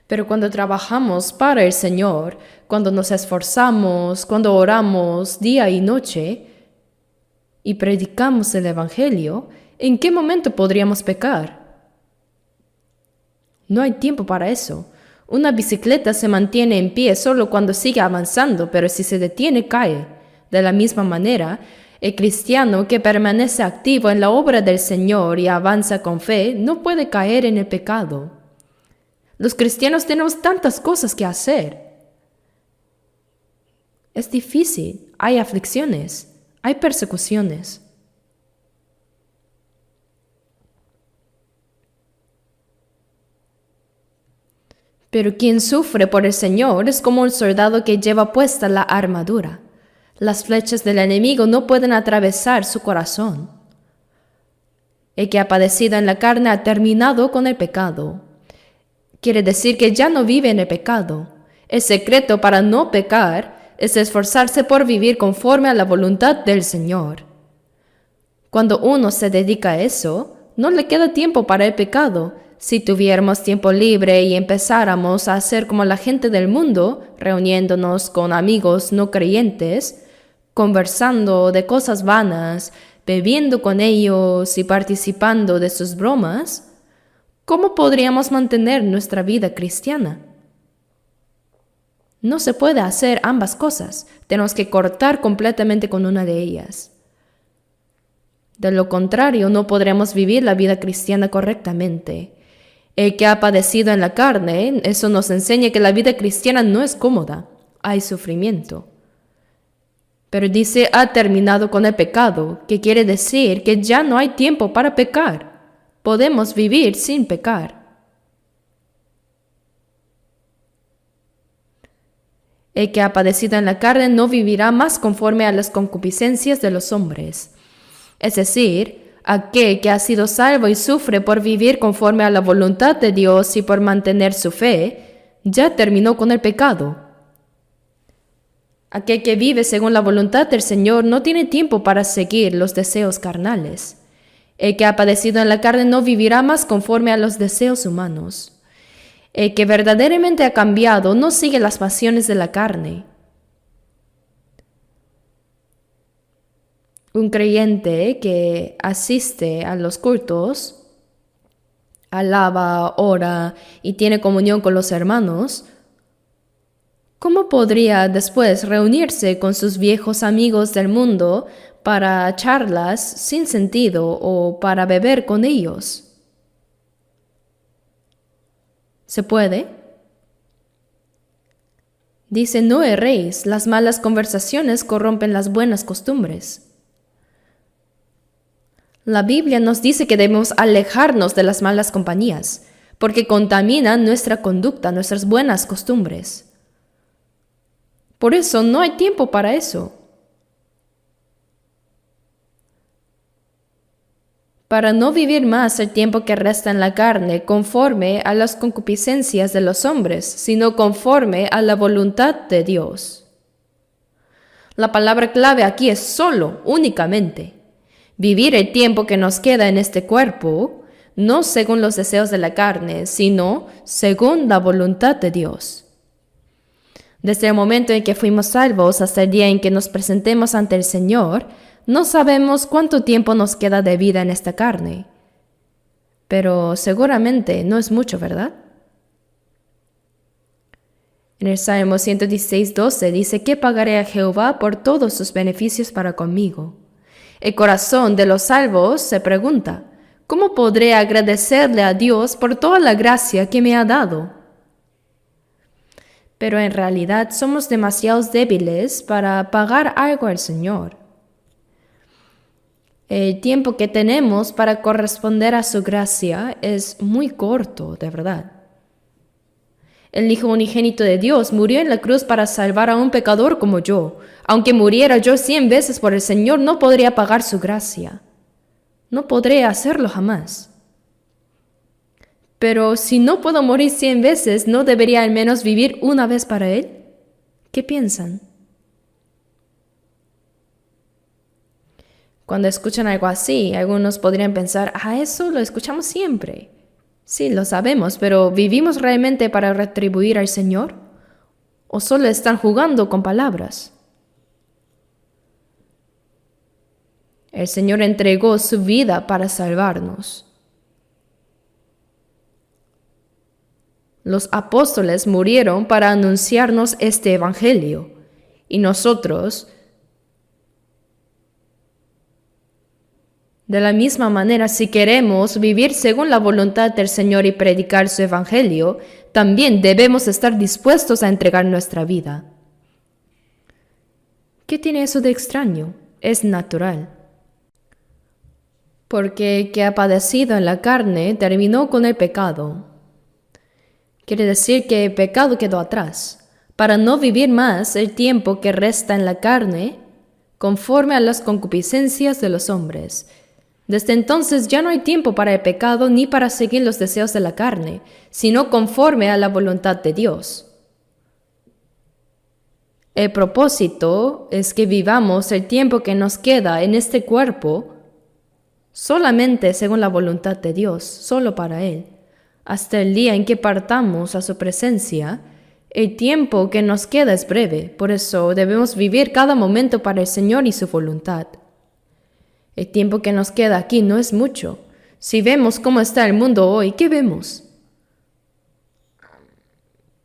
Pero cuando trabajamos para el Señor, cuando nos esforzamos, cuando oramos día y noche y predicamos el Evangelio, ¿en qué momento podríamos pecar? No hay tiempo para eso. Una bicicleta se mantiene en pie solo cuando sigue avanzando, pero si se detiene, cae. De la misma manera, el cristiano que permanece activo en la obra del Señor y avanza con fe no puede caer en el pecado. Los cristianos tenemos tantas cosas que hacer. Es difícil, hay aflicciones, hay persecuciones. Pero quien sufre por el Señor es como un soldado que lleva puesta la armadura. Las flechas del enemigo no pueden atravesar su corazón. El que ha padecido en la carne ha terminado con el pecado. Quiere decir que ya no vive en el pecado. El secreto para no pecar es esforzarse por vivir conforme a la voluntad del Señor. Cuando uno se dedica a eso, no le queda tiempo para el pecado. Si tuviéramos tiempo libre y empezáramos a hacer como la gente del mundo, reuniéndonos con amigos no creyentes, conversando de cosas vanas, bebiendo con ellos y participando de sus bromas, ¿cómo podríamos mantener nuestra vida cristiana? No se puede hacer ambas cosas. Tenemos que cortar completamente con una de ellas. De lo contrario, no podremos vivir la vida cristiana correctamente. El que ha padecido en la carne, eso nos enseña que la vida cristiana no es cómoda. Hay sufrimiento. Pero dice, ha terminado con el pecado, que quiere decir que ya no hay tiempo para pecar. Podemos vivir sin pecar. El que ha padecido en la carne no vivirá más conforme a las concupiscencias de los hombres. Es decir, aquel que ha sido salvo y sufre por vivir conforme a la voluntad de Dios y por mantener su fe, ya terminó con el pecado. Aquel que vive según la voluntad del Señor no tiene tiempo para seguir los deseos carnales. El que ha padecido en la carne no vivirá más conforme a los deseos humanos. El que verdaderamente ha cambiado no sigue las pasiones de la carne. Un creyente que asiste a los cultos, alaba, ora y tiene comunión con los hermanos, ¿cómo podría después reunirse con sus viejos amigos del mundo para charlas sin sentido o para beber con ellos? ¿Se puede? Dice, no erréis, las malas conversaciones corrompen las buenas costumbres. La Biblia nos dice que debemos alejarnos de las malas compañías, porque contaminan nuestra conducta, nuestras buenas costumbres. Por eso no hay tiempo para eso. Para no vivir más el tiempo que resta en la carne conforme a las concupiscencias de los hombres, sino conforme a la voluntad de Dios. La palabra clave aquí es solo, únicamente. Vivir el tiempo que nos queda en este cuerpo, no según los deseos de la carne, sino según la voluntad de Dios. Desde el momento en que fuimos salvos hasta el día en que nos presentemos ante el Señor, no sabemos cuánto tiempo nos queda de vida en esta carne. Pero seguramente no es mucho, ¿verdad? En el Salmo 116:12 dice, ¿qué pagaré a Jehová por todos sus beneficios para conmigo? El corazón de los salvos se pregunta, ¿cómo podré agradecerle a Dios por toda la gracia que me ha dado? Pero en realidad somos demasiado débiles para pagar algo al Señor. El tiempo que tenemos para corresponder a su gracia es muy corto, de verdad. El Hijo unigénito de Dios murió en la cruz para salvar a un pecador como yo. Aunque muriera yo 100 veces por el Señor, no podría pagar su gracia. No podré hacerlo jamás. Pero si no puedo morir 100 veces, ¿no debería al menos vivir una vez para Él? ¿Qué piensan? Cuando escuchan algo así, algunos podrían pensar, eso lo escuchamos siempre. Sí, lo sabemos, pero ¿vivimos realmente para retribuir al Señor? ¿O solo están jugando con palabras? El Señor entregó su vida para salvarnos. Los apóstoles murieron para anunciarnos este evangelio, y nosotros, de la misma manera, si queremos vivir según la voluntad del Señor y predicar su evangelio, también debemos estar dispuestos a entregar nuestra vida. ¿Qué tiene eso de extraño? Es natural. Porque el que ha padecido en la carne terminó con el pecado. Quiere decir que el pecado quedó atrás, para no vivir más el tiempo que resta en la carne, conforme a las concupiscencias de los hombres. Desde entonces ya no hay tiempo para el pecado ni para seguir los deseos de la carne, sino conforme a la voluntad de Dios. El propósito es que vivamos el tiempo que nos queda en este cuerpo solamente según la voluntad de Dios, solo para Él. Hasta el día en que partamos a su presencia, el tiempo que nos queda es breve, por eso debemos vivir cada momento para el Señor y su voluntad. El tiempo que nos queda aquí no es mucho. Si vemos cómo está el mundo hoy, ¿qué vemos?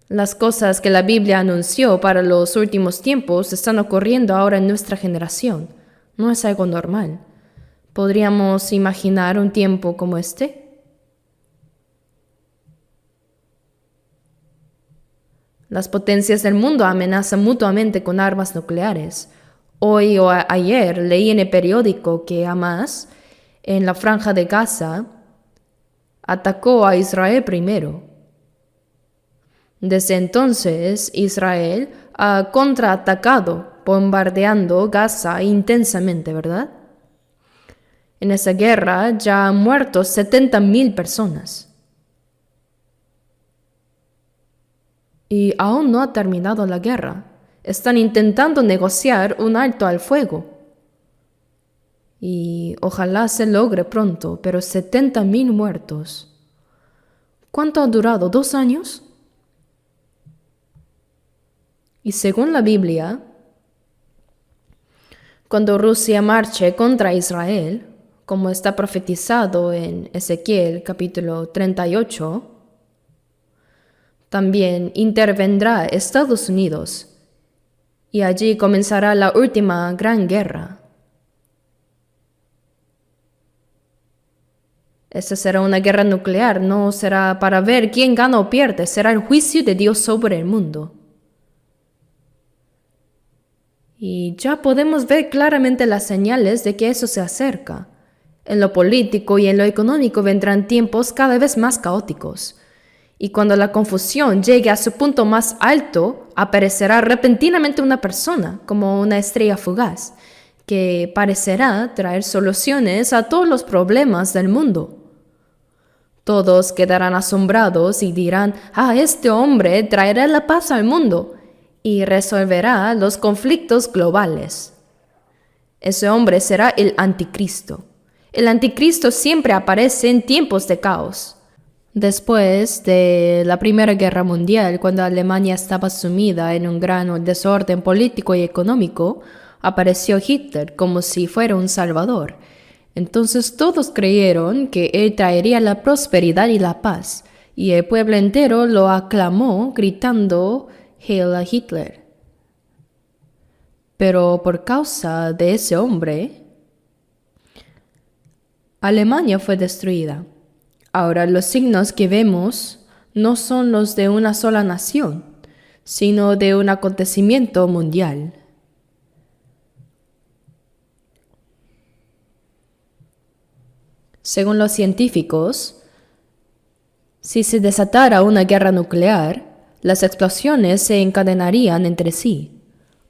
Las cosas que la Biblia anunció para los últimos tiempos están ocurriendo ahora en nuestra generación. No es algo normal. ¿Podríamos imaginar un tiempo como este? Las potencias del mundo amenazan mutuamente con armas nucleares. Hoy o ayer leí en el periódico que Hamas, en la franja de Gaza, atacó a Israel primero. Desde entonces, Israel ha contraatacado, bombardeando Gaza intensamente, ¿verdad? En esa guerra ya han muerto 70,000 personas. Y aún no ha terminado la guerra. Están intentando negociar un alto al fuego. Y ojalá se logre pronto, pero 70,000 muertos. ¿Cuánto ha durado? ¿2 años? Y según la Biblia, cuando Rusia marche contra Israel, como está profetizado en Ezequiel capítulo 38, también intervendrá Estados Unidos y allí comenzará la última gran guerra. Esta será una guerra nuclear, no será para ver quién gana o pierde, será el juicio de Dios sobre el mundo. Y ya podemos ver claramente las señales de que eso se acerca. En lo político y en lo económico vendrán tiempos cada vez más caóticos. Y cuando la confusión llegue a su punto más alto, aparecerá repentinamente una persona, como una estrella fugaz, que parecerá traer soluciones a todos los problemas del mundo. Todos quedarán asombrados y dirán: este hombre traerá la paz al mundo y resolverá los conflictos globales. Ese hombre será el anticristo. El anticristo siempre aparece en tiempos de caos. Después de la Primera Guerra Mundial, cuando Alemania estaba sumida en un gran desorden político y económico, apareció Hitler como si fuera un salvador. Entonces todos creyeron que él traería la prosperidad y la paz, y el pueblo entero lo aclamó gritando «Heil a Hitler». Pero por causa de ese hombre, Alemania fue destruida. Ahora los signos que vemos no son los de una sola nación, sino de un acontecimiento mundial. Según los científicos, si se desatara una guerra nuclear, las explosiones se encadenarían entre sí.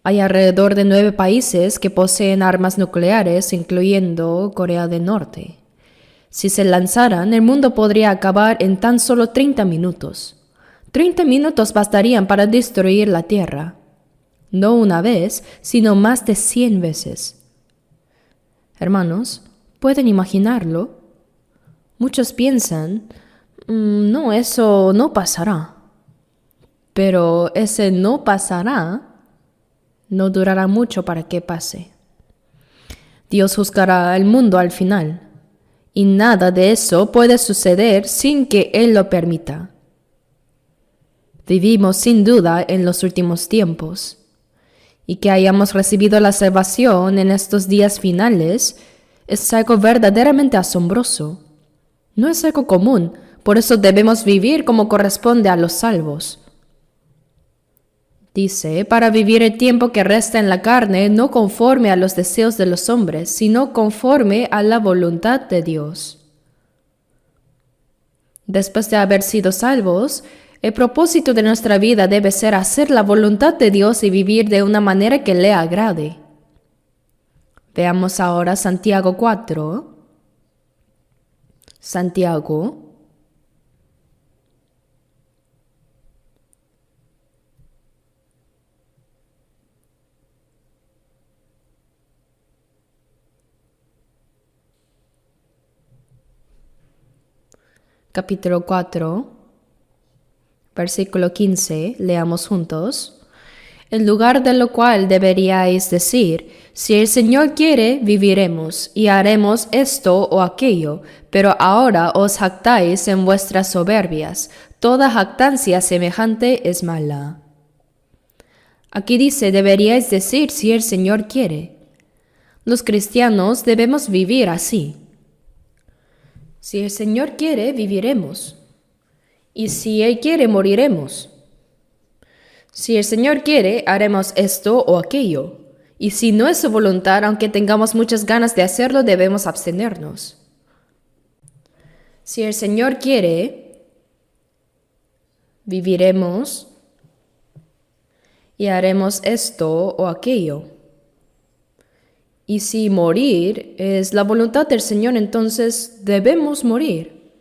Hay alrededor de 9 países que poseen armas nucleares, incluyendo Corea del Norte. Si se lanzaran, el mundo podría acabar en tan solo 30 minutos. 30 minutos bastarían para destruir la Tierra. No una vez, sino más de 100 veces. Hermanos, ¿pueden imaginarlo? Muchos piensan, no, eso no pasará. Pero ese no pasará no durará mucho para que pase. Dios juzgará al mundo al final. Y nada de eso puede suceder sin que Él lo permita. Vivimos sin duda en los últimos tiempos, y que hayamos recibido la salvación en estos días finales es algo verdaderamente asombroso. No es algo común, por eso debemos vivir como corresponde a los salvos. Dice, para vivir el tiempo que resta en la carne, no conforme a los deseos de los hombres, sino conforme a la voluntad de Dios. Después de haber sido salvos, el propósito de nuestra vida debe ser hacer la voluntad de Dios y vivir de una manera que le agrade. Veamos ahora Santiago 4. Santiago capítulo 4, versículo 15, leamos juntos. En lugar de lo cual deberíais decir, si el Señor quiere, viviremos, y haremos esto o aquello, pero ahora os jactáis en vuestras soberbias. Toda jactancia semejante es mala. Aquí dice, deberíais decir si el Señor quiere. Los cristianos debemos vivir así. Si el Señor quiere, viviremos. Y si Él quiere, moriremos. Si el Señor quiere, haremos esto o aquello. Y si no es su voluntad, aunque tengamos muchas ganas de hacerlo, debemos abstenernos. Si el Señor quiere, viviremos y haremos esto o aquello. Y si morir es la voluntad del Señor, entonces debemos morir.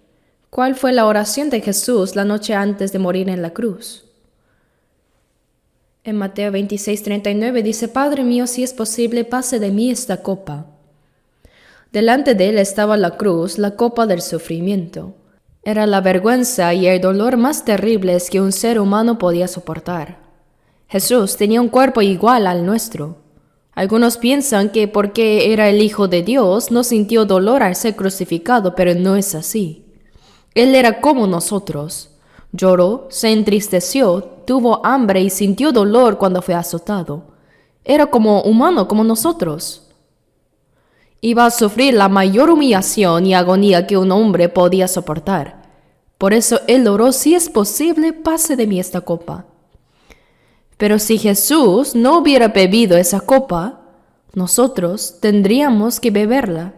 ¿Cuál fue la oración de Jesús la noche antes de morir en la cruz? En Mateo 26:39 dice, Padre mío, si es posible, pase de mí esta copa. Delante de él estaba la cruz, la copa del sufrimiento. Era la vergüenza y el dolor más terribles que un ser humano podía soportar. Jesús tenía un cuerpo igual al nuestro. Algunos piensan que porque era el Hijo de Dios no sintió dolor al ser crucificado, pero no es así. Él era como nosotros. Lloró, se entristeció, tuvo hambre y sintió dolor cuando fue azotado. Era como humano, como nosotros. Iba a sufrir la mayor humillación y agonía que un hombre podía soportar. Por eso él oró, si es posible, pase de mí esta copa. Pero si Jesús no hubiera bebido esa copa, nosotros tendríamos que beberla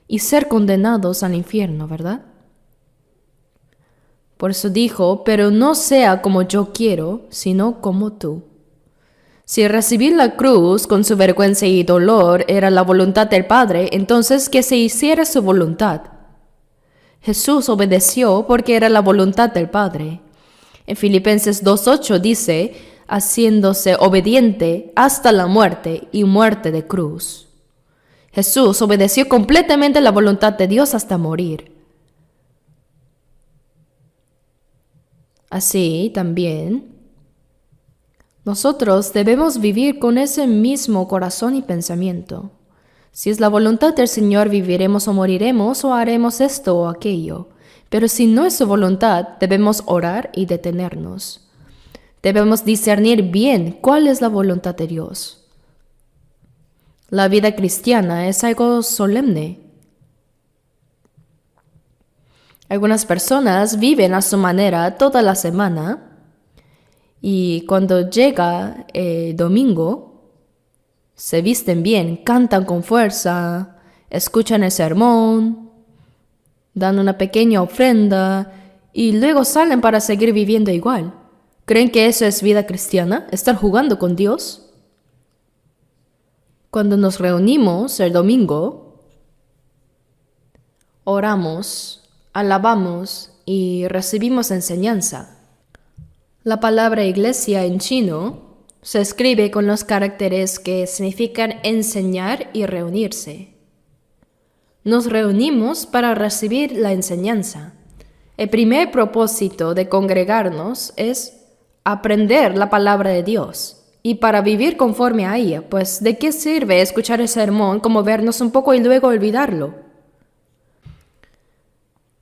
y ser condenados al infierno, ¿verdad? Por eso dijo, pero no sea como yo quiero, sino como tú. Si recibir la cruz con su vergüenza y dolor era la voluntad del Padre, entonces que se hiciera su voluntad. Jesús obedeció porque era la voluntad del Padre. En Filipenses 2:8 dice, haciéndose obediente hasta la muerte y muerte de cruz. Jesús obedeció completamente la voluntad de Dios hasta morir. Así también, nosotros debemos vivir con ese mismo corazón y pensamiento. Si es la voluntad del Señor, viviremos o moriremos o haremos esto o aquello. Pero si no es su voluntad, debemos orar y detenernos. Debemos discernir bien cuál es la voluntad de Dios. La vida cristiana es algo solemne. Algunas personas viven a su manera toda la semana y cuando llega el domingo, se visten bien, cantan con fuerza, escuchan el sermón, dan una pequeña ofrenda y luego salen para seguir viviendo igual. ¿Creen que eso es vida cristiana? ¿Estar jugando con Dios? Cuando nos reunimos el domingo, oramos, alabamos y recibimos enseñanza. La palabra iglesia en chino se escribe con los caracteres que significan enseñar y reunirse. Nos reunimos para recibir la enseñanza. El primer propósito de congregarnos es aprender la palabra de Dios y para vivir conforme a ella, pues ¿de qué sirve escuchar el sermón como vernos un poco y luego olvidarlo?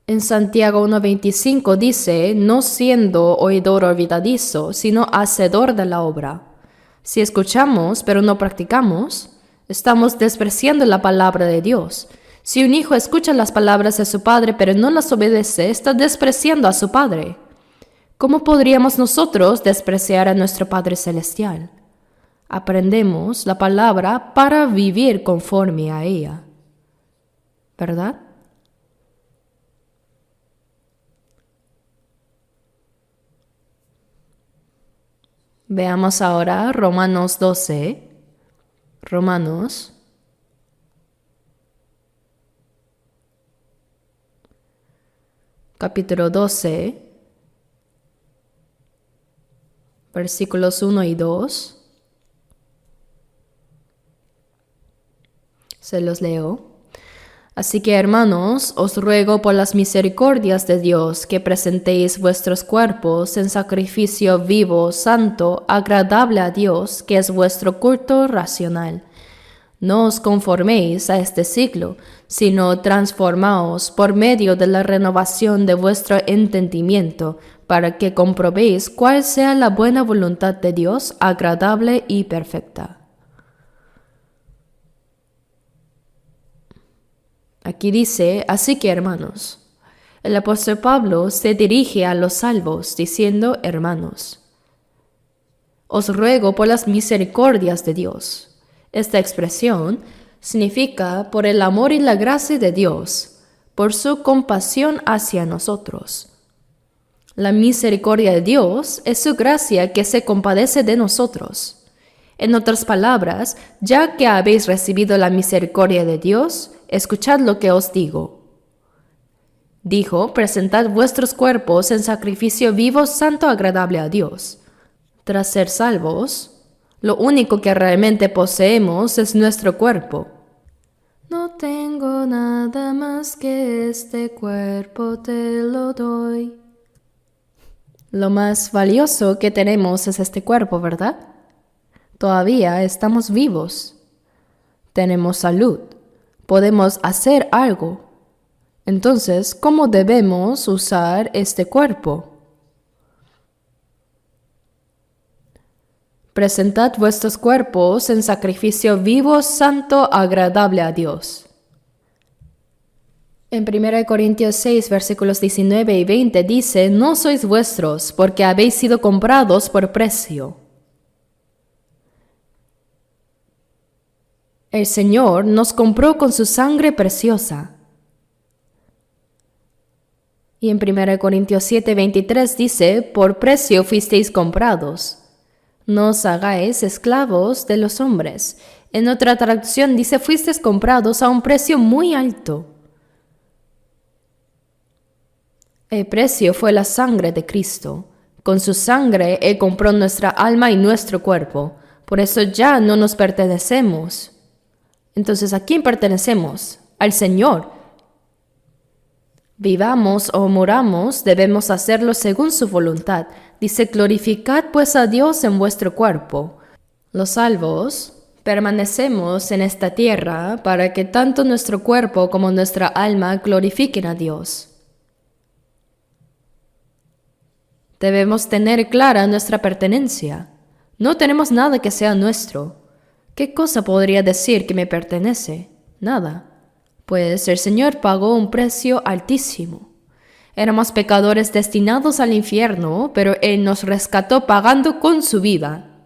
En Santiago 1:25 dice, no siendo oidor olvidadizo, sino hacedor de la obra. Si escuchamos pero no practicamos, estamos despreciando la palabra de Dios. Si un hijo escucha las palabras de su padre pero no las obedece, está despreciando a su padre. ¿Cómo podríamos nosotros despreciar a nuestro Padre Celestial? Aprendemos la palabra para vivir conforme a ella, ¿verdad? Veamos ahora Romanos 12. Romanos capítulo 12, versículos 1 y 2. Se los leo. Así que, hermanos, os ruego por las misericordias de Dios que presentéis vuestros cuerpos en sacrificio vivo, santo, agradable a Dios, que es vuestro culto racional. No os conforméis a este siglo, sino transformaos por medio de la renovación de vuestro entendimiento, para que comprobéis cuál sea la buena voluntad de Dios, agradable y perfecta. Aquí dice, así que hermanos, el apóstol Pablo se dirige a los salvos diciendo, hermanos, os ruego por las misericordias de Dios. Esta expresión significa por el amor y la gracia de Dios, por su compasión hacia nosotros. La misericordia de Dios es su gracia que se compadece de nosotros. En otras palabras, ya que habéis recibido la misericordia de Dios, escuchad lo que os digo. Dijo, presentad vuestros cuerpos en sacrificio vivo, santo, agradable a Dios. Tras ser salvos, lo único que realmente poseemos es nuestro cuerpo. No tengo nada más que este cuerpo, te lo doy. Lo más valioso que tenemos es este cuerpo, ¿verdad? Todavía estamos vivos. Tenemos salud. Podemos hacer algo. Entonces, ¿cómo debemos usar este cuerpo? Presentad vuestros cuerpos en sacrificio vivo, santo, agradable a Dios. En 1 Corintios 6, versículos 19 y 20 dice, no sois vuestros, porque habéis sido comprados por precio. El Señor nos compró con su sangre preciosa. Y en 1 Corintios 7:23 dice, por precio fuisteis comprados. No os hagáis esclavos de los hombres. En otra traducción dice, fuisteis comprados a un precio muy alto. El precio fue la sangre de Cristo. Con su sangre Él compró nuestra alma y nuestro cuerpo. Por eso ya no nos pertenecemos. Entonces, ¿a quién pertenecemos? Al Señor. Vivamos o moramos, debemos hacerlo según su voluntad. Dice, glorificad pues a Dios en vuestro cuerpo. Los salvos permanecemos en esta tierra para que tanto nuestro cuerpo como nuestra alma glorifiquen a Dios. Debemos tener clara nuestra pertenencia. No tenemos nada que sea nuestro. ¿Qué cosa podría decir que me pertenece? Nada. Pues el Señor pagó un precio altísimo. Éramos pecadores destinados al infierno, pero Él nos rescató pagando con su vida.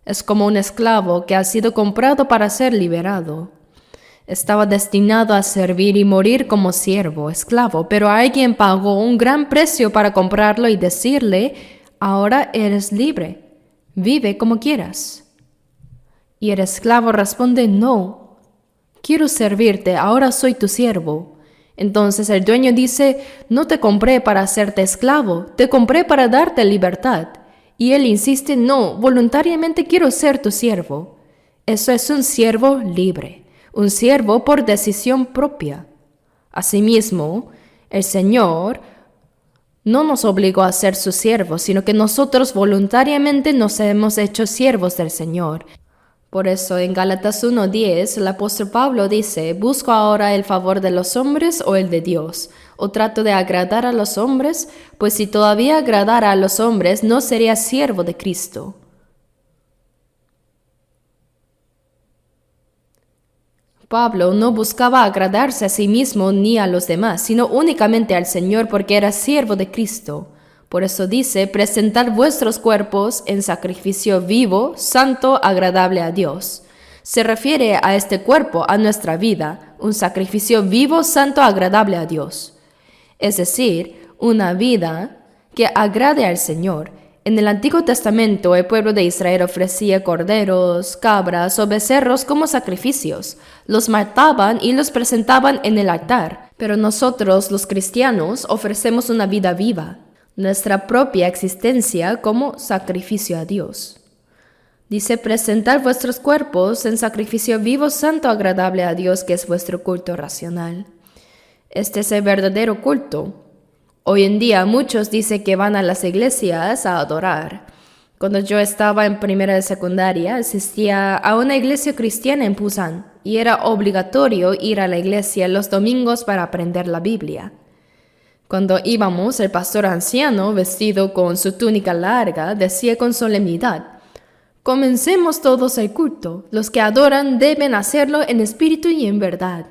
Es como un esclavo que ha sido comprado para ser liberado. Estaba destinado a servir y morir como siervo, esclavo, pero alguien pagó un gran precio para comprarlo y decirle, ahora eres libre, vive como quieras. Y el esclavo responde, no, quiero servirte, ahora soy tu siervo. Entonces el dueño dice, no te compré para hacerte esclavo, te compré para darte libertad. Y él insiste, no, voluntariamente quiero ser tu siervo. Eso es un siervo libre. Un siervo por decisión propia. Asimismo, el Señor no nos obligó a ser sus siervos, sino que nosotros voluntariamente nos hemos hecho siervos del Señor. Por eso en Gálatas 1:10 el apóstol Pablo dice, ¿busco ahora el favor de los hombres o el de Dios? ¿O trato de agradar a los hombres? Pues si todavía agradara a los hombres, no sería siervo de Cristo. Pablo no buscaba agradarse a sí mismo ni a los demás, sino únicamente al Señor porque era siervo de Cristo. Por eso dice, presentad vuestros cuerpos en sacrificio vivo, santo, agradable a Dios. Se refiere a este cuerpo, a nuestra vida, un sacrificio vivo, santo, agradable a Dios. Es decir, una vida que agrade al Señor. En el Antiguo Testamento, el pueblo de Israel ofrecía corderos, cabras o becerros como sacrificios. Los mataban y los presentaban en el altar. Pero nosotros, los cristianos, ofrecemos una vida viva, nuestra propia existencia como sacrificio a Dios. Dice, presentad vuestros cuerpos en sacrificio vivo, santo, agradable a Dios, que es vuestro culto racional. Este es el verdadero culto. Hoy en día muchos dicen que van a las iglesias a adorar. Cuando yo estaba en primera de secundaria, asistía a una iglesia cristiana en Busan y era obligatorio ir a la iglesia los domingos para aprender la Biblia. Cuando íbamos, el pastor anciano, vestido con su túnica larga, decía con solemnidad, comencemos todos el culto. Los que adoran deben hacerlo en espíritu y en verdad.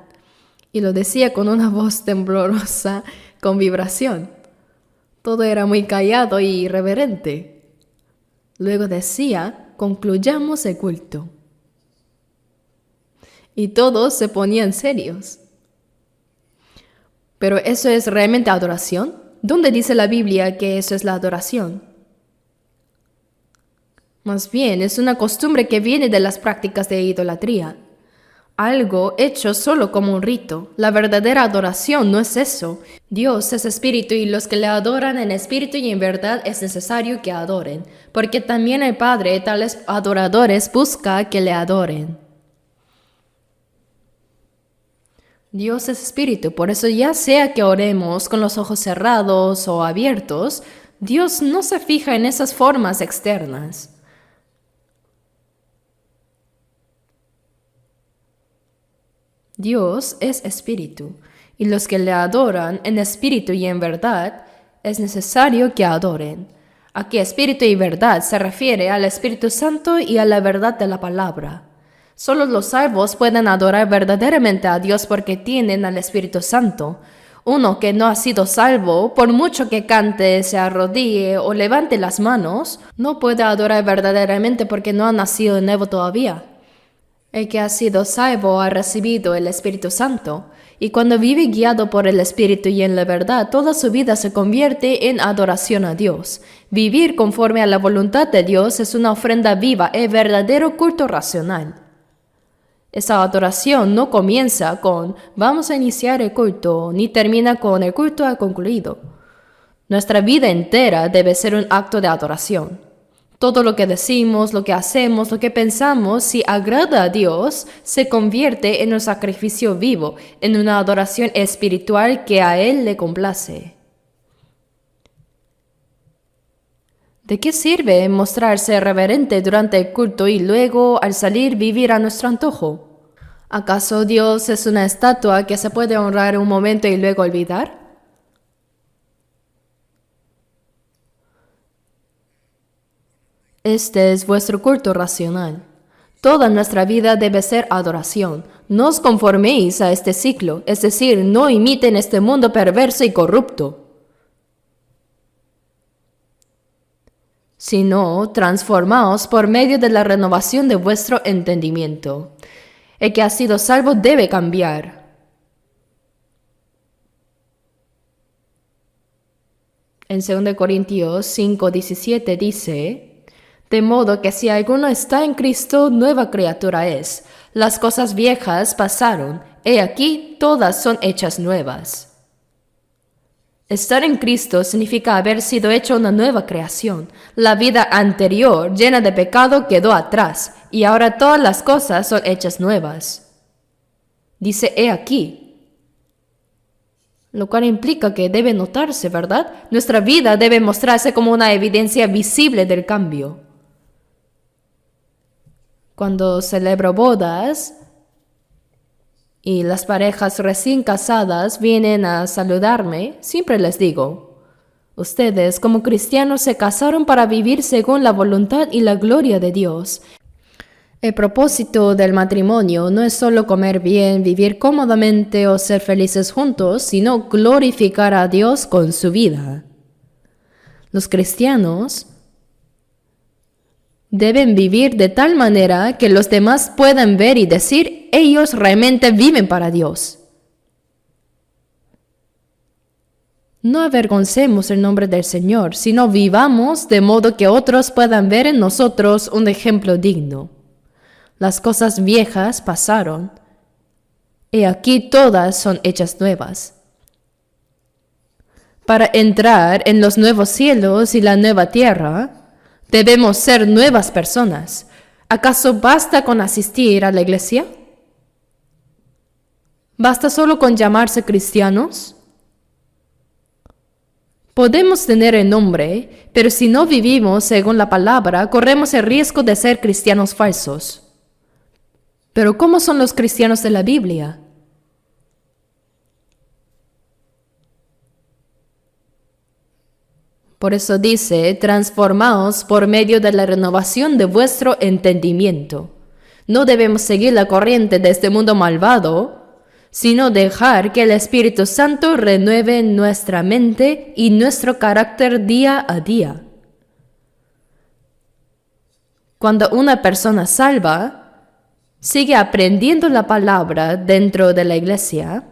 Y lo decía con una voz temblorosa, con vibración. Todo era muy callado y irreverente. Luego decía, concluyamos el culto. Y todos se ponían serios. ¿Pero eso es realmente adoración? ¿Dónde dice la Biblia que eso es la adoración? Más bien, es una costumbre que viene de las prácticas de idolatría. Algo hecho solo como un rito. La verdadera adoración no es eso. Dios es espíritu y los que le adoran en espíritu y en verdad es necesario que adoren, porque también el Padre tales adoradores busca que le adoren. Dios es espíritu, por eso ya sea que oremos con los ojos cerrados o abiertos, Dios no se fija en esas formas externas. Dios es espíritu, y los que le adoran en espíritu y en verdad, es necesario que adoren. Aquí espíritu y verdad se refiere al Espíritu Santo y a la verdad de la palabra. Solo los salvos pueden adorar verdaderamente a Dios porque tienen al Espíritu Santo. Uno que no ha sido salvo, por mucho que cante, se arrodille o levante las manos, no puede adorar verdaderamente porque no ha nacido de nuevo todavía. El que ha sido salvo ha recibido el Espíritu Santo, y cuando vive guiado por el Espíritu y en la verdad, toda su vida se convierte en adoración a Dios. Vivir conforme a la voluntad de Dios es una ofrenda viva y verdadero culto racional. Esa adoración no comienza con vamos a iniciar el culto, ni termina con el culto ha concluido. Nuestra vida entera debe ser un acto de adoración. Todo lo que decimos, lo que hacemos, lo que pensamos, si agrada a Dios, se convierte en un sacrificio vivo, en una adoración espiritual que a Él le complace. ¿De qué sirve mostrarse reverente durante el culto y luego, al salir, vivir a nuestro antojo? ¿Acaso Dios es una estatua que se puede honrar un momento y luego olvidar? Este es vuestro culto racional. Toda nuestra vida debe ser adoración. No os conforméis a este ciclo, es decir, no imiten este mundo perverso y corrupto. Sino, transformaos por medio de la renovación de vuestro entendimiento. El que ha sido salvo debe cambiar. En 2 Corintios 5:17 dice: de modo que si alguno está en Cristo, nueva criatura es. Las cosas viejas pasaron, he aquí todas son hechas nuevas. Estar en Cristo significa haber sido hecho una nueva creación. La vida anterior, llena de pecado, quedó atrás, y ahora todas las cosas son hechas nuevas. Dice, he aquí. Lo cual implica que debe notarse, ¿verdad? Nuestra vida debe mostrarse como una evidencia visible del cambio. Cuando celebro bodas y las parejas recién casadas vienen a saludarme, siempre les digo, ustedes como cristianos se casaron para vivir según la voluntad y la gloria de Dios. El propósito del matrimonio no es solo comer bien, vivir cómodamente o ser felices juntos, sino glorificar a Dios con su vida. Los cristianos deben vivir de tal manera que los demás puedan ver y decir, ellos realmente viven para Dios. No avergoncemos el nombre del Señor, sino vivamos de modo que otros puedan ver en nosotros un ejemplo digno. Las cosas viejas pasaron, y aquí todas son hechas nuevas. Para entrar en los nuevos cielos y la nueva tierra, debemos ser nuevas personas. ¿Acaso basta con asistir a la iglesia? ¿Basta solo con llamarse cristianos? Podemos tener el nombre, pero si no vivimos según la palabra, corremos el riesgo de ser cristianos falsos. Pero ¿cómo son los cristianos de la Biblia? Por eso dice, transformaos por medio de la renovación de vuestro entendimiento. No debemos seguir la corriente de este mundo malvado, sino dejar que el Espíritu Santo renueve nuestra mente y nuestro carácter día a día. Cuando una persona salva sigue aprendiendo la palabra dentro de la iglesia,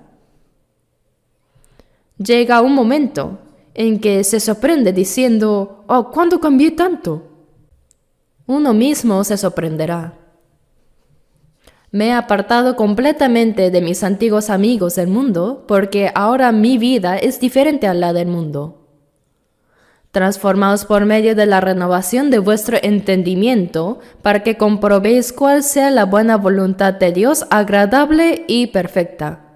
llega un momento en que se sorprende diciendo, oh, ¿cuándo cambié tanto? Uno mismo se sorprenderá. Me he apartado completamente de mis antiguos amigos del mundo porque ahora mi vida es diferente a la del mundo. Transformaos por medio de la renovación de vuestro entendimiento para que comprobéis cuál sea la buena voluntad de Dios agradable y perfecta.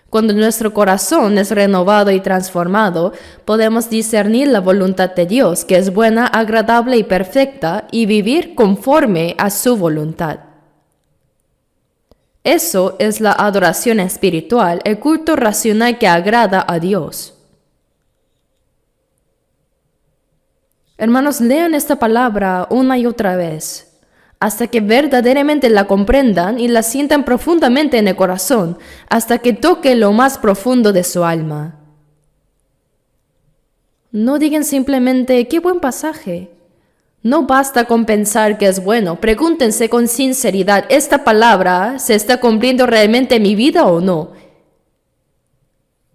Cuando nuestro corazón es renovado y transformado, podemos discernir la voluntad de Dios, que es buena, agradable y perfecta, y vivir conforme a su voluntad. Eso es la adoración espiritual, el culto racional que agrada a Dios. Hermanos, lean esta palabra una y otra vez, hasta que verdaderamente la comprendan y la sientan profundamente en el corazón, hasta que toque lo más profundo de su alma. No digan simplemente, ¡qué buen pasaje! No basta con pensar que es bueno. Pregúntense con sinceridad, ¿esta palabra se está cumpliendo realmente en mi vida o no?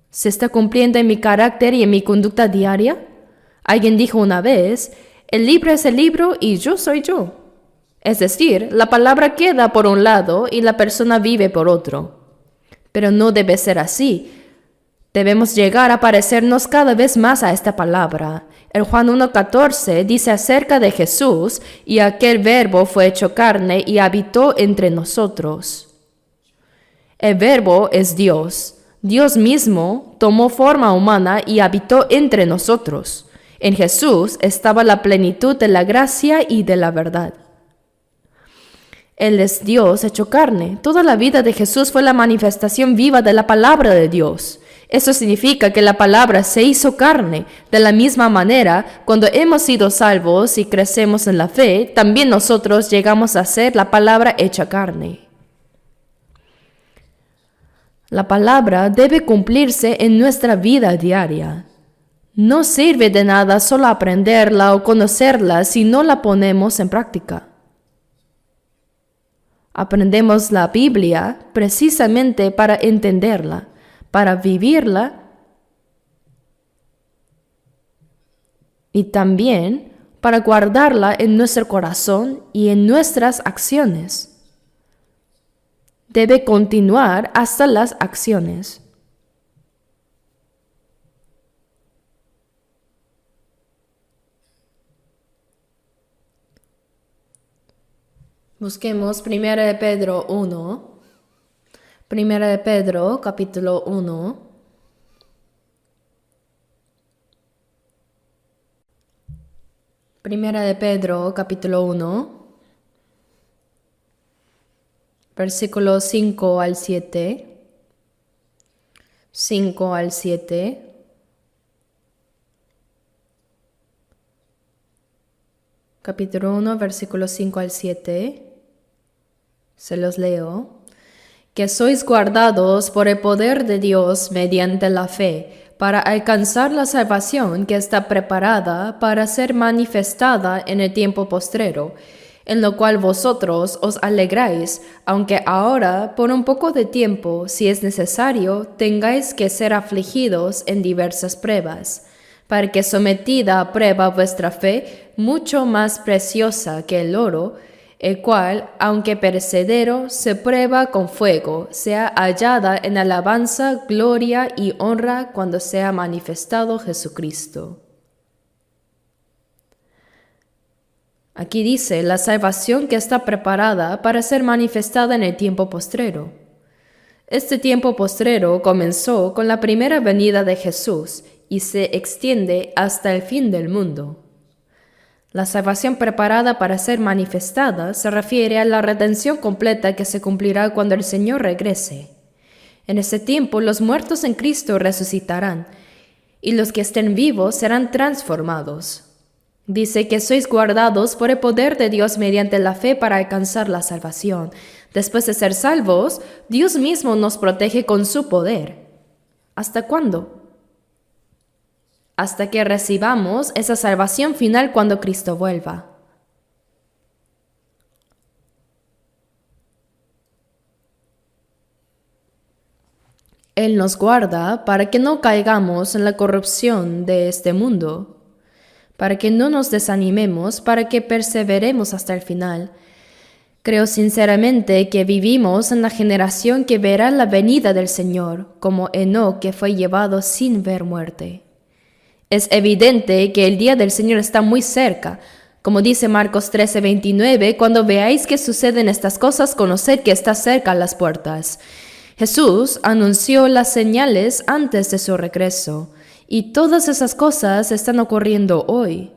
¿Se está cumpliendo en mi carácter y en mi conducta diaria? Alguien dijo una vez, el libro es el libro y yo soy yo. Es decir, la palabra queda por un lado y la persona vive por otro. Pero no debe ser así. Debemos llegar a parecernos cada vez más a esta palabra. El Juan 1:14 dice acerca de Jesús, y aquel verbo fue hecho carne y habitó entre nosotros. El verbo es Dios. Dios mismo tomó forma humana y habitó entre nosotros. En Jesús estaba la plenitud de la gracia y de la verdad. Él es Dios hecho carne. Toda la vida de Jesús fue la manifestación viva de la palabra de Dios. Eso significa que la palabra se hizo carne. De la misma manera, cuando hemos sido salvos y crecemos en la fe, también nosotros llegamos a ser la palabra hecha carne. La palabra debe cumplirse en nuestra vida diaria. No sirve de nada solo aprenderla o conocerla si no la ponemos en práctica. Aprendemos la Biblia precisamente para entenderla, para vivirla y también para guardarla en nuestro corazón y en nuestras acciones. Debe continuar hasta las acciones. Busquemos 1 de Pedro 1. 1 de Pedro, capítulo 1. Primera de Pedro, capítulo 1. Versículos 5 al 7. 5 al 7. Capítulo 1, versículos 5 al 7. Se los leo. Que sois guardados por el poder de Dios mediante la fe, para alcanzar la salvación que está preparada para ser manifestada en el tiempo postrero, en lo cual vosotros os alegráis, aunque ahora, por un poco de tiempo, si es necesario, tengáis que ser afligidos en diversas pruebas, para que sometida a prueba vuestra fe, mucho más preciosa que el oro, el cual, aunque perecedero, se prueba con fuego, sea hallada en alabanza, gloria y honra cuando sea manifestado Jesucristo. Aquí dice la salvación que está preparada para ser manifestada en el tiempo postrero. Este tiempo postrero comenzó con la primera venida de Jesús y se extiende hasta el fin del mundo. La salvación preparada para ser manifestada se refiere a la redención completa que se cumplirá cuando el Señor regrese. En ese tiempo los muertos en Cristo resucitarán, y los que estén vivos serán transformados. Dice que sois guardados por el poder de Dios mediante la fe para alcanzar la salvación. Después de ser salvos, Dios mismo nos protege con su poder. ¿Hasta cuándo? Hasta que recibamos esa salvación final cuando Cristo vuelva. Él nos guarda para que no caigamos en la corrupción de este mundo, para que no nos desanimemos, para que perseveremos hasta el final. Creo sinceramente que vivimos en la generación que verá la venida del Señor, como Enoc, que fue llevado sin ver muerte. Es evidente que el día del Señor está muy cerca. Como dice Marcos 13:29, cuando veáis que suceden estas cosas, conoced que está cerca a las puertas. Jesús anunció las señales antes de su regreso, y todas esas cosas están ocurriendo hoy.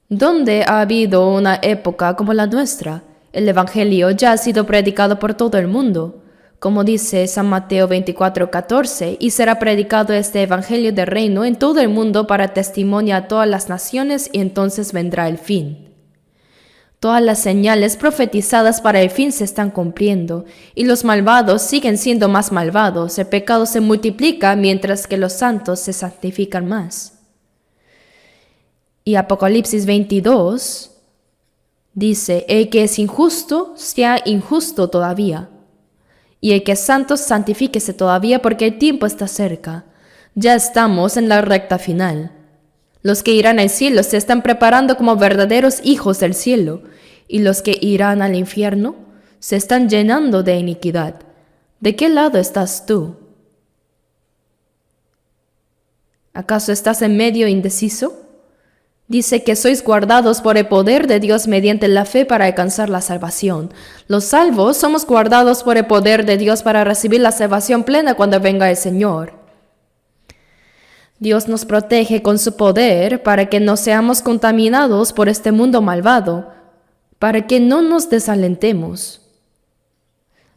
¿Dónde ha habido una época como la nuestra? El Evangelio ya ha sido predicado por todo el mundo. Como dice San Mateo 24:14, y será predicado este Evangelio del reino en todo el mundo para testimonio a todas las naciones, y entonces vendrá el fin. Todas las señales profetizadas para el fin se están cumpliendo, y los malvados siguen siendo más malvados, el pecado se multiplica mientras que los santos se santifican más. Y Apocalipsis 22 Dice, el que es injusto, sea injusto todavía. Y el que es santo, santifíquese todavía porque el tiempo está cerca. Ya estamos en la recta final. Los que irán al cielo se están preparando como verdaderos hijos del cielo, y los que irán al infierno se están llenando de iniquidad. ¿De qué lado estás tú? ¿Acaso estás en medio indeciso? Dice que sois guardados por el poder de Dios mediante la fe para alcanzar la salvación. Los salvos somos guardados por el poder de Dios para recibir la salvación plena cuando venga el Señor. Dios nos protege con su poder para que no seamos contaminados por este mundo malvado, para que no nos desalentemos.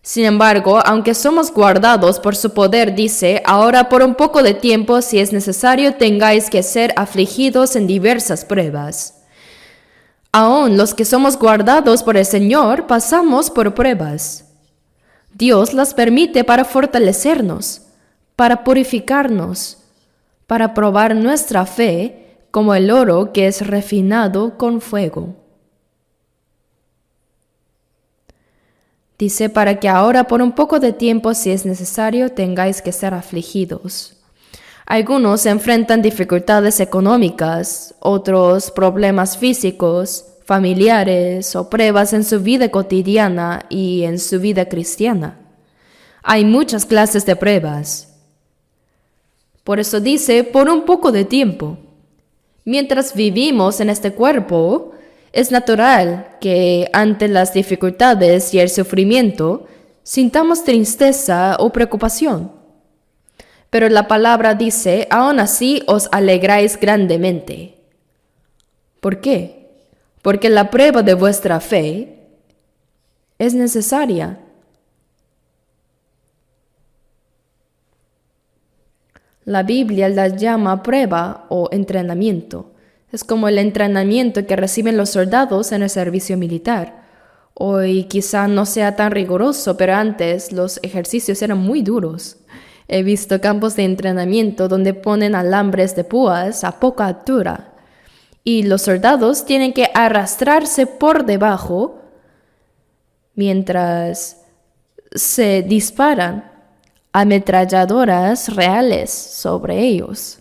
Sin embargo, aunque somos guardados por su poder, dice, ahora por un poco de tiempo, si es necesario, tengáis que ser afligidos en diversas pruebas. Aún los que somos guardados por el Señor pasamos por pruebas. Dios las permite para fortalecernos, para purificarnos, para probar nuestra fe como el oro que es refinado con fuego. Dice, para que ahora por un poco de tiempo, si es necesario, tengáis que ser afligidos. Algunos enfrentan dificultades económicas, otros problemas físicos, familiares o pruebas en su vida cotidiana y en su vida cristiana. Hay muchas clases de pruebas. Por eso dice, por un poco de tiempo. Mientras vivimos en este cuerpo, es natural que ante las dificultades y el sufrimiento sintamos tristeza o preocupación. Pero la palabra dice, aún así os alegráis grandemente. ¿Por qué? Porque la prueba de vuestra fe es necesaria. La Biblia la llama prueba o entrenamiento. Es como el entrenamiento que reciben los soldados en el servicio militar. Hoy quizá no sea tan riguroso, pero antes los ejercicios eran muy duros. He visto campos de entrenamiento donde ponen alambres de púas a poca altura y los soldados tienen que arrastrarse por debajo mientras se disparan ametralladoras reales sobre ellos.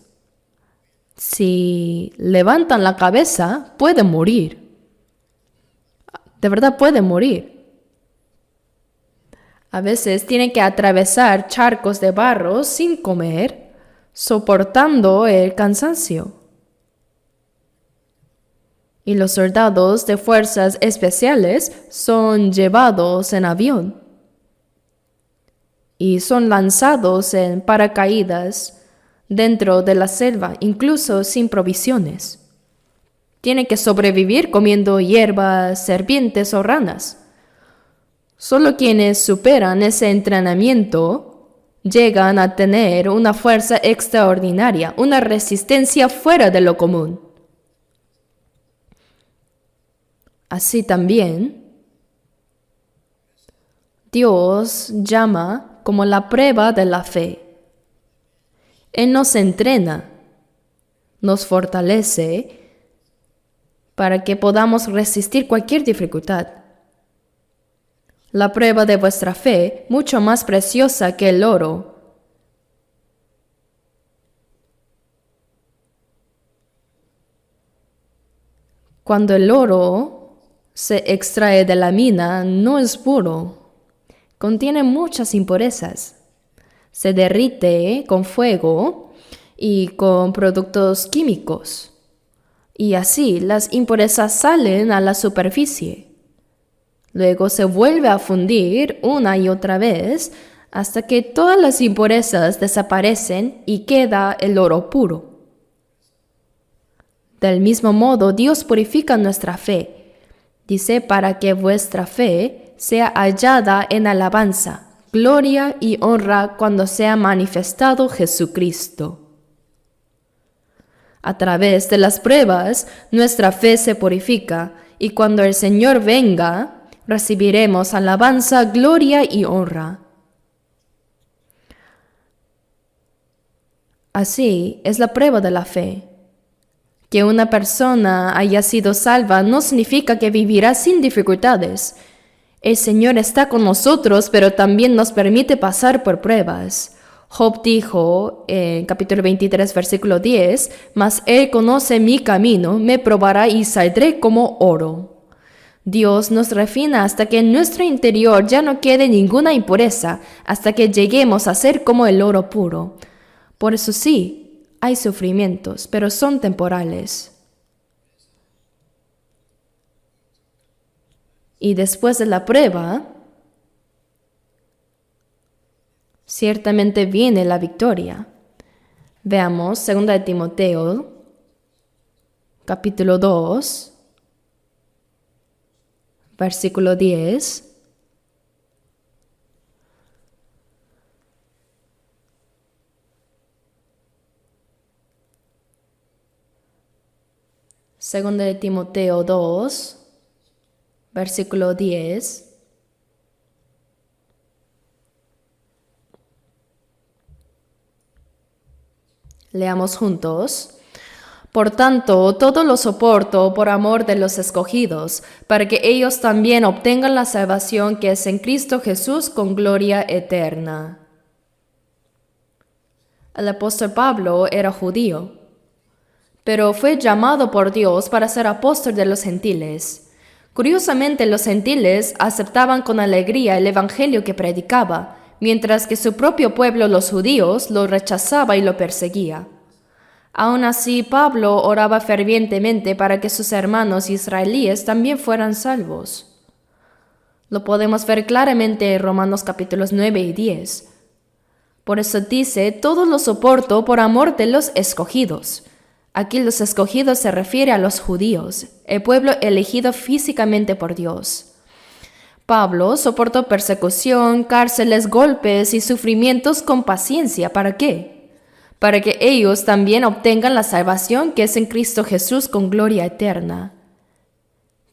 Si levantan la cabeza, pueden morir. De verdad pueden morir. A veces tienen que atravesar charcos de barro sin comer, soportando el cansancio. Y los soldados de fuerzas especiales son llevados en avión y son lanzados en paracaídas dentro de la selva, incluso sin provisiones. Tienen que sobrevivir comiendo hierbas, serpientes o ranas. Solo quienes superan ese entrenamiento llegan a tener una fuerza extraordinaria, una resistencia fuera de lo común. Así también, Dios llama como la prueba de la fe. Él nos entrena, nos fortalece para que podamos resistir cualquier dificultad. La prueba de vuestra fe, mucho más preciosa que el oro. Cuando el oro se extrae de la mina, no es puro. Contiene muchas impurezas. Se derrite con fuego y con productos químicos. Y así las impurezas salen a la superficie. Luego se vuelve a fundir una y otra vez hasta que todas las impurezas desaparecen y queda el oro puro. Del mismo modo, Dios purifica nuestra fe. Dice, para que vuestra fe sea hallada en alabanza, gloria y honra cuando sea manifestado Jesucristo. A través de las pruebas, nuestra fe se purifica y cuando el Señor venga, recibiremos alabanza, gloria y honra. Así es la prueba de la fe. Que una persona haya sido salva no significa que vivirá sin dificultades. El Señor está con nosotros, pero también nos permite pasar por pruebas. Job dijo en capítulo 23, versículo 10, «Mas Él conoce mi camino, me probará y saldré como oro». Dios nos refina hasta que en nuestro interior ya no quede ninguna impureza, hasta que lleguemos a ser como el oro puro. Por eso sí, hay sufrimientos, pero son temporales. Y después de la prueba, ciertamente viene la victoria. Veamos 2 de Timoteo, capítulo 2, versículo 10. Segunda de Timoteo 2, versículo 10. Leamos juntos. Por tanto, todo lo soporto por amor de los escogidos, para que ellos también obtengan la salvación que es en Cristo Jesús con gloria eterna. El apóstol Pablo era judío, pero fue llamado por Dios para ser apóstol de los gentiles. Curiosamente, los gentiles aceptaban con alegría el evangelio que predicaba, mientras que su propio pueblo, los judíos, lo rechazaba y lo perseguía. Aún así, Pablo oraba fervientemente para que sus hermanos israelíes también fueran salvos. Lo podemos ver claramente en Romanos capítulos 9 y 10. Por eso dice, todo lo soporto por amor de los escogidos. Aquí los escogidos se refiere a los judíos, el pueblo elegido físicamente por Dios. Pablo soportó persecución, cárceles, golpes y sufrimientos con paciencia. ¿Para qué? Para que ellos también obtengan la salvación que es en Cristo Jesús con gloria eterna.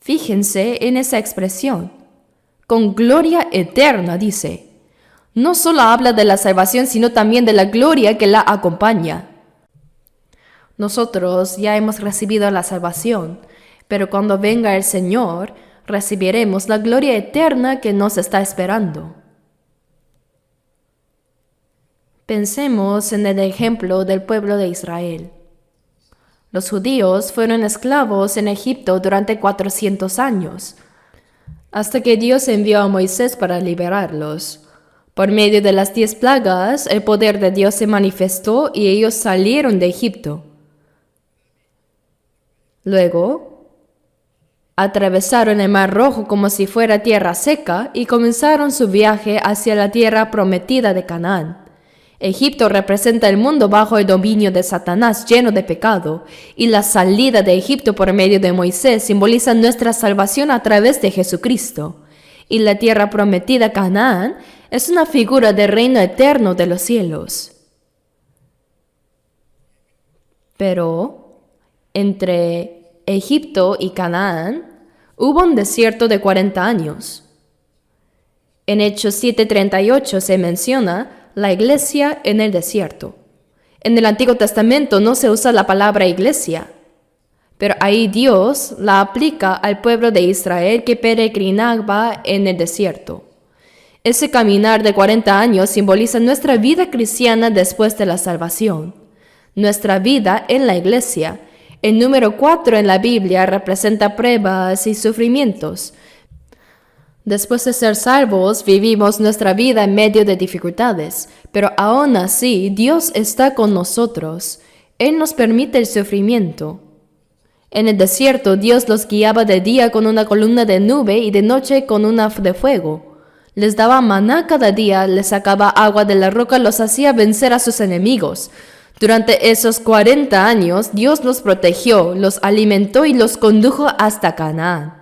Fíjense en esa expresión. Con gloria eterna, dice. No solo habla de la salvación, sino también de la gloria que la acompaña. Nosotros ya hemos recibido la salvación, pero cuando venga el Señor, recibiremos la gloria eterna que nos está esperando. Pensemos en el ejemplo del pueblo de Israel. Los judíos fueron esclavos en Egipto durante 400 años, hasta que Dios envió a Moisés para liberarlos. Por medio de las 10 plagas, el poder de Dios se manifestó y ellos salieron de Egipto. Luego, atravesaron el Mar Rojo como si fuera tierra seca y comenzaron su viaje hacia la tierra prometida de Canaán. Egipto representa el mundo bajo el dominio de Satanás lleno de pecado, y la salida de Egipto por medio de Moisés simboliza nuestra salvación a través de Jesucristo. Y la tierra prometida Canaán es una figura del reino eterno de los cielos. Pero entre Egipto y Canaán hubo un desierto de 40 años. En Hechos 7:38 se menciona la iglesia en el desierto. En el Antiguo Testamento no se usa la palabra iglesia, pero ahí Dios la aplica al pueblo de Israel que peregrinaba en el desierto. Ese caminar de 40 años simboliza nuestra vida cristiana después de la salvación, nuestra vida en la iglesia. El número 4 en la Biblia representa pruebas y sufrimientos. Después de ser salvos, vivimos nuestra vida en medio de dificultades, pero aún así Dios está con nosotros. Él nos permite el sufrimiento. En el desierto, Dios los guiaba de día con una columna de nube y de noche con una de fuego. Les daba maná cada día, les sacaba agua de la roca, los hacía vencer a sus enemigos. Durante esos 40 años, Dios los protegió, los alimentó y los condujo hasta Canaán.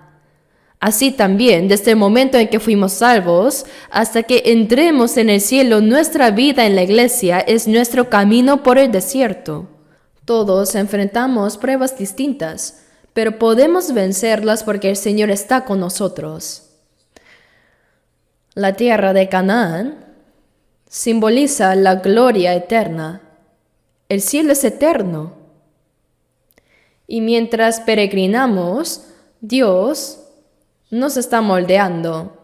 Así también, desde el momento en que fuimos salvos, hasta que entremos en el cielo, nuestra vida en la iglesia es nuestro camino por el desierto. Todos enfrentamos pruebas distintas, pero podemos vencerlas porque el Señor está con nosotros. La tierra de Canaán simboliza la gloria eterna. El cielo es eterno. Y mientras peregrinamos, Dios nos está moldeando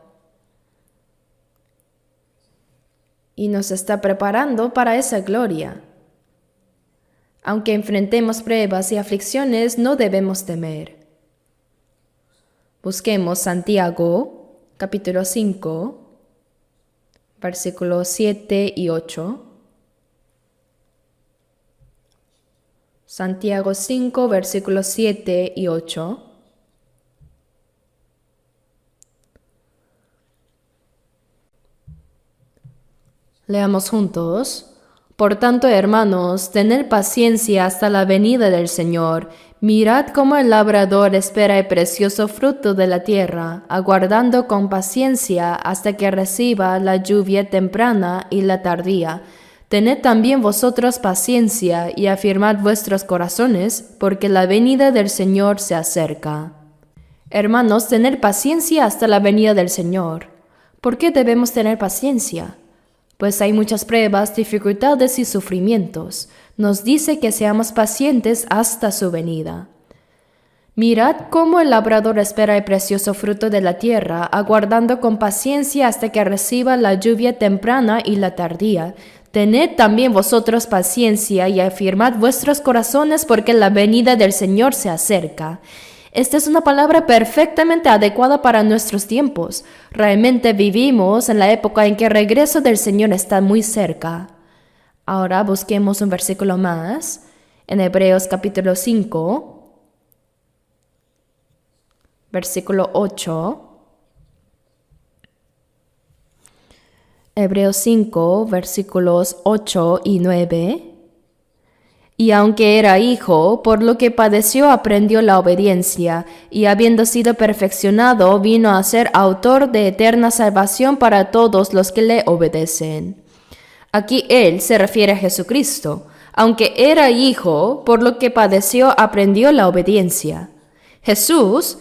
y nos está preparando para esa gloria. Aunque enfrentemos pruebas y aflicciones, no debemos temer. Busquemos Santiago, capítulo 5, versículos 7 y 8. Santiago 5, versículos 7 y 8. Leamos juntos. Por tanto, hermanos, tened paciencia hasta la venida del Señor. Mirad cómo el labrador espera el precioso fruto de la tierra, aguardando con paciencia hasta que reciba la lluvia temprana y la tardía. Tened también vosotros paciencia y afirmad vuestros corazones, porque la venida del Señor se acerca. Hermanos, tened paciencia hasta la venida del Señor. ¿Por qué debemos tener paciencia? Pues hay muchas pruebas, dificultades y sufrimientos. Nos dice que seamos pacientes hasta su venida. Mirad cómo el labrador espera el precioso fruto de la tierra, aguardando con paciencia hasta que reciba la lluvia temprana y la tardía. Tened también vosotros paciencia y afirmad vuestros corazones, porque la venida del Señor se acerca. Esta es una palabra perfectamente adecuada para nuestros tiempos. Realmente vivimos en la época en que el regreso del Señor está muy cerca. Ahora busquemos un versículo más, en Hebreos capítulo 5, versículo 8. Hebreos 5, versículos 8 y 9. Y aunque era hijo, por lo que padeció aprendió la obediencia, y habiendo sido perfeccionado, vino a ser autor de eterna salvación para todos los que le obedecen. Aquí él se refiere a Jesucristo. Aunque era hijo, por lo que padeció aprendió la obediencia. Jesús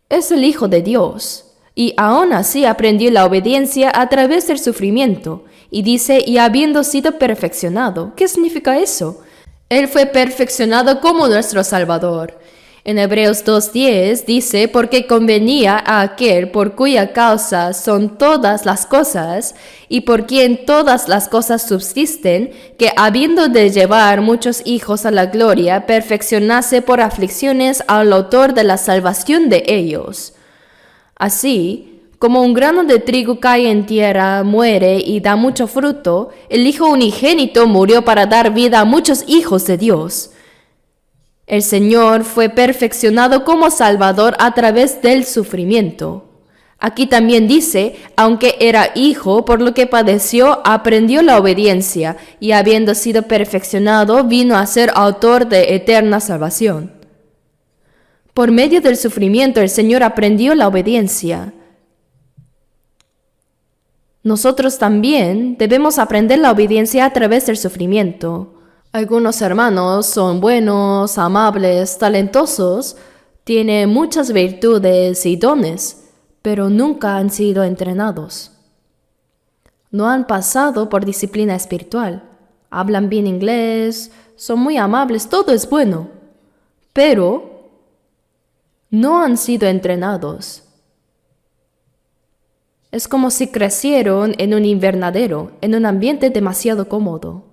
es el Hijo de Dios, y aún así aprendió la obediencia a través del sufrimiento. Y dice, y habiendo sido perfeccionado. ¿Qué significa eso? Él fue perfeccionado como nuestro Salvador. En Hebreos 2:10 dice, porque convenía a aquel por cuya causa son todas las cosas, y por quien todas las cosas subsisten, que habiendo de llevar muchos hijos a la gloria, perfeccionase por aflicciones al autor de la salvación de ellos. Así, como un grano de trigo cae en tierra, muere y da mucho fruto, el Hijo unigénito murió para dar vida a muchos hijos de Dios. El Señor fue perfeccionado como Salvador a través del sufrimiento. Aquí también dice, aunque era hijo, por lo que padeció, aprendió la obediencia, y habiendo sido perfeccionado, vino a ser autor de eterna salvación. Por medio del sufrimiento, el Señor aprendió la obediencia. Nosotros también debemos aprender la obediencia a través del sufrimiento. Algunos hermanos son buenos, amables, talentosos, tienen muchas virtudes y dones, pero nunca han sido entrenados. No han pasado por disciplina espiritual. Hablan bien inglés, son muy amables, todo es bueno, pero no han sido entrenados. Es como si crecieron en un invernadero, en un ambiente demasiado cómodo.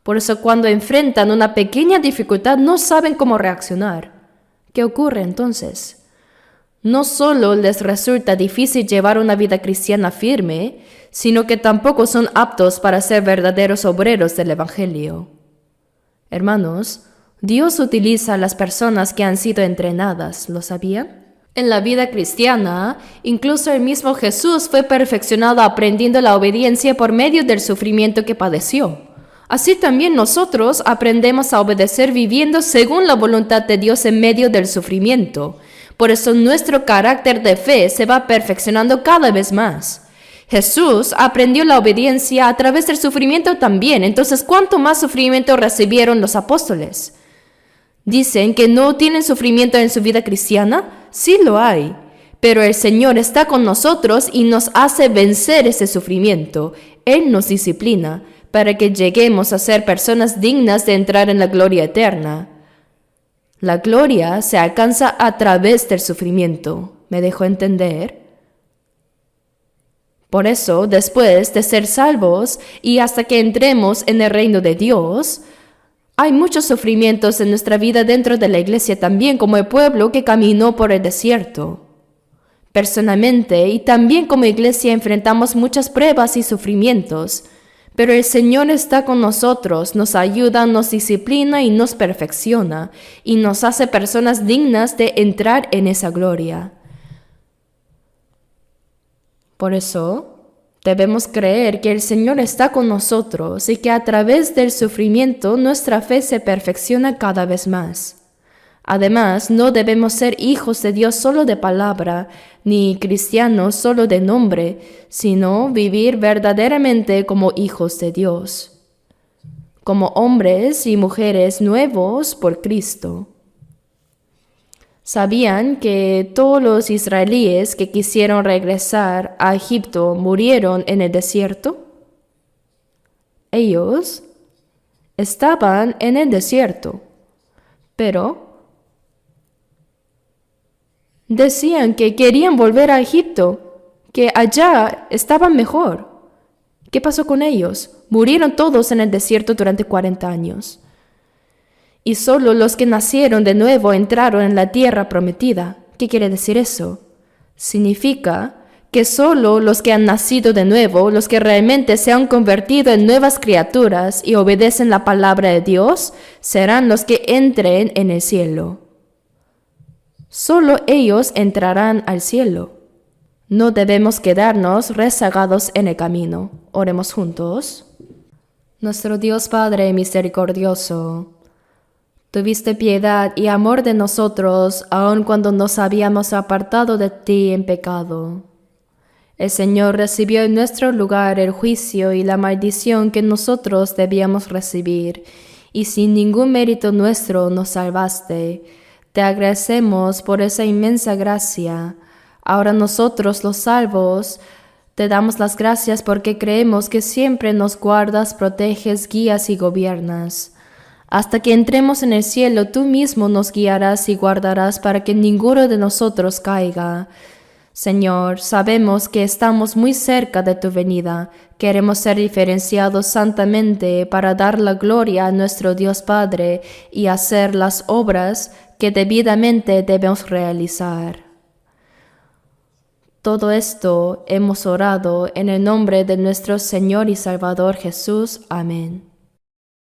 Por eso cuando enfrentan una pequeña dificultad no saben cómo reaccionar. ¿Qué ocurre entonces? No solo les resulta difícil llevar una vida cristiana firme, sino que tampoco son aptos para ser verdaderos obreros del Evangelio. Hermanos, Dios utiliza a las personas que han sido entrenadas, ¿lo sabían? En la vida cristiana, incluso el mismo Jesús fue perfeccionado aprendiendo la obediencia por medio del sufrimiento que padeció. Así también nosotros aprendemos a obedecer viviendo según la voluntad de Dios en medio del sufrimiento. Por eso nuestro carácter de fe se va perfeccionando cada vez más. Jesús aprendió la obediencia a través del sufrimiento también. Entonces, ¿cuánto más sufrimiento recibieron los apóstoles? ¿Dicen que no tienen sufrimiento en su vida cristiana? Sí lo hay, pero el Señor está con nosotros y nos hace vencer ese sufrimiento. Él nos disciplina para que lleguemos a ser personas dignas de entrar en la gloria eterna. La gloria se alcanza a través del sufrimiento. ¿Me dejo entender? Por eso, después de ser salvos y hasta que entremos en el reino de Dios, hay muchos sufrimientos en nuestra vida dentro de la iglesia también, como el pueblo que caminó por el desierto. Personalmente y también como iglesia enfrentamos muchas pruebas y sufrimientos, pero el Señor está con nosotros, nos ayuda, nos disciplina y nos perfecciona, y nos hace personas dignas de entrar en esa gloria. Por eso, debemos creer que el Señor está con nosotros y que a través del sufrimiento nuestra fe se perfecciona cada vez más. Además, no debemos ser hijos de Dios solo de palabra, ni cristianos solo de nombre, sino vivir verdaderamente como hijos de Dios, como hombres y mujeres nuevos por Cristo. ¿Sabían que todos los israelíes que quisieron regresar a Egipto murieron en el desierto? Ellos estaban en el desierto, pero decían que querían volver a Egipto, que allá estaban mejor. ¿Qué pasó con ellos? Murieron todos en el desierto durante 40 años. Y solo los que nacieron de nuevo entraron en la tierra prometida. ¿Qué quiere decir eso? Significa que solo los que han nacido de nuevo, los que realmente se han convertido en nuevas criaturas y obedecen la palabra de Dios, serán los que entren en el cielo. Solo ellos entrarán al cielo. No debemos quedarnos rezagados en el camino. Oremos juntos. Nuestro Dios Padre misericordioso, tuviste piedad y amor de nosotros aun cuando nos habíamos apartado de ti en pecado. El Señor recibió en nuestro lugar el juicio y la maldición que nosotros debíamos recibir, y sin ningún mérito nuestro nos salvaste. Te agradecemos por esa inmensa gracia. Ahora nosotros, los salvos, te damos las gracias porque creemos que siempre nos guardas, proteges, guías y gobiernas. Hasta que entremos en el cielo, tú mismo nos guiarás y guardarás para que ninguno de nosotros caiga. Señor, sabemos que estamos muy cerca de tu venida. Queremos ser diferenciados santamente para dar la gloria a nuestro Dios Padre y hacer las obras que debidamente debemos realizar. Todo esto hemos orado en el nombre de nuestro Señor y Salvador Jesús. Amén.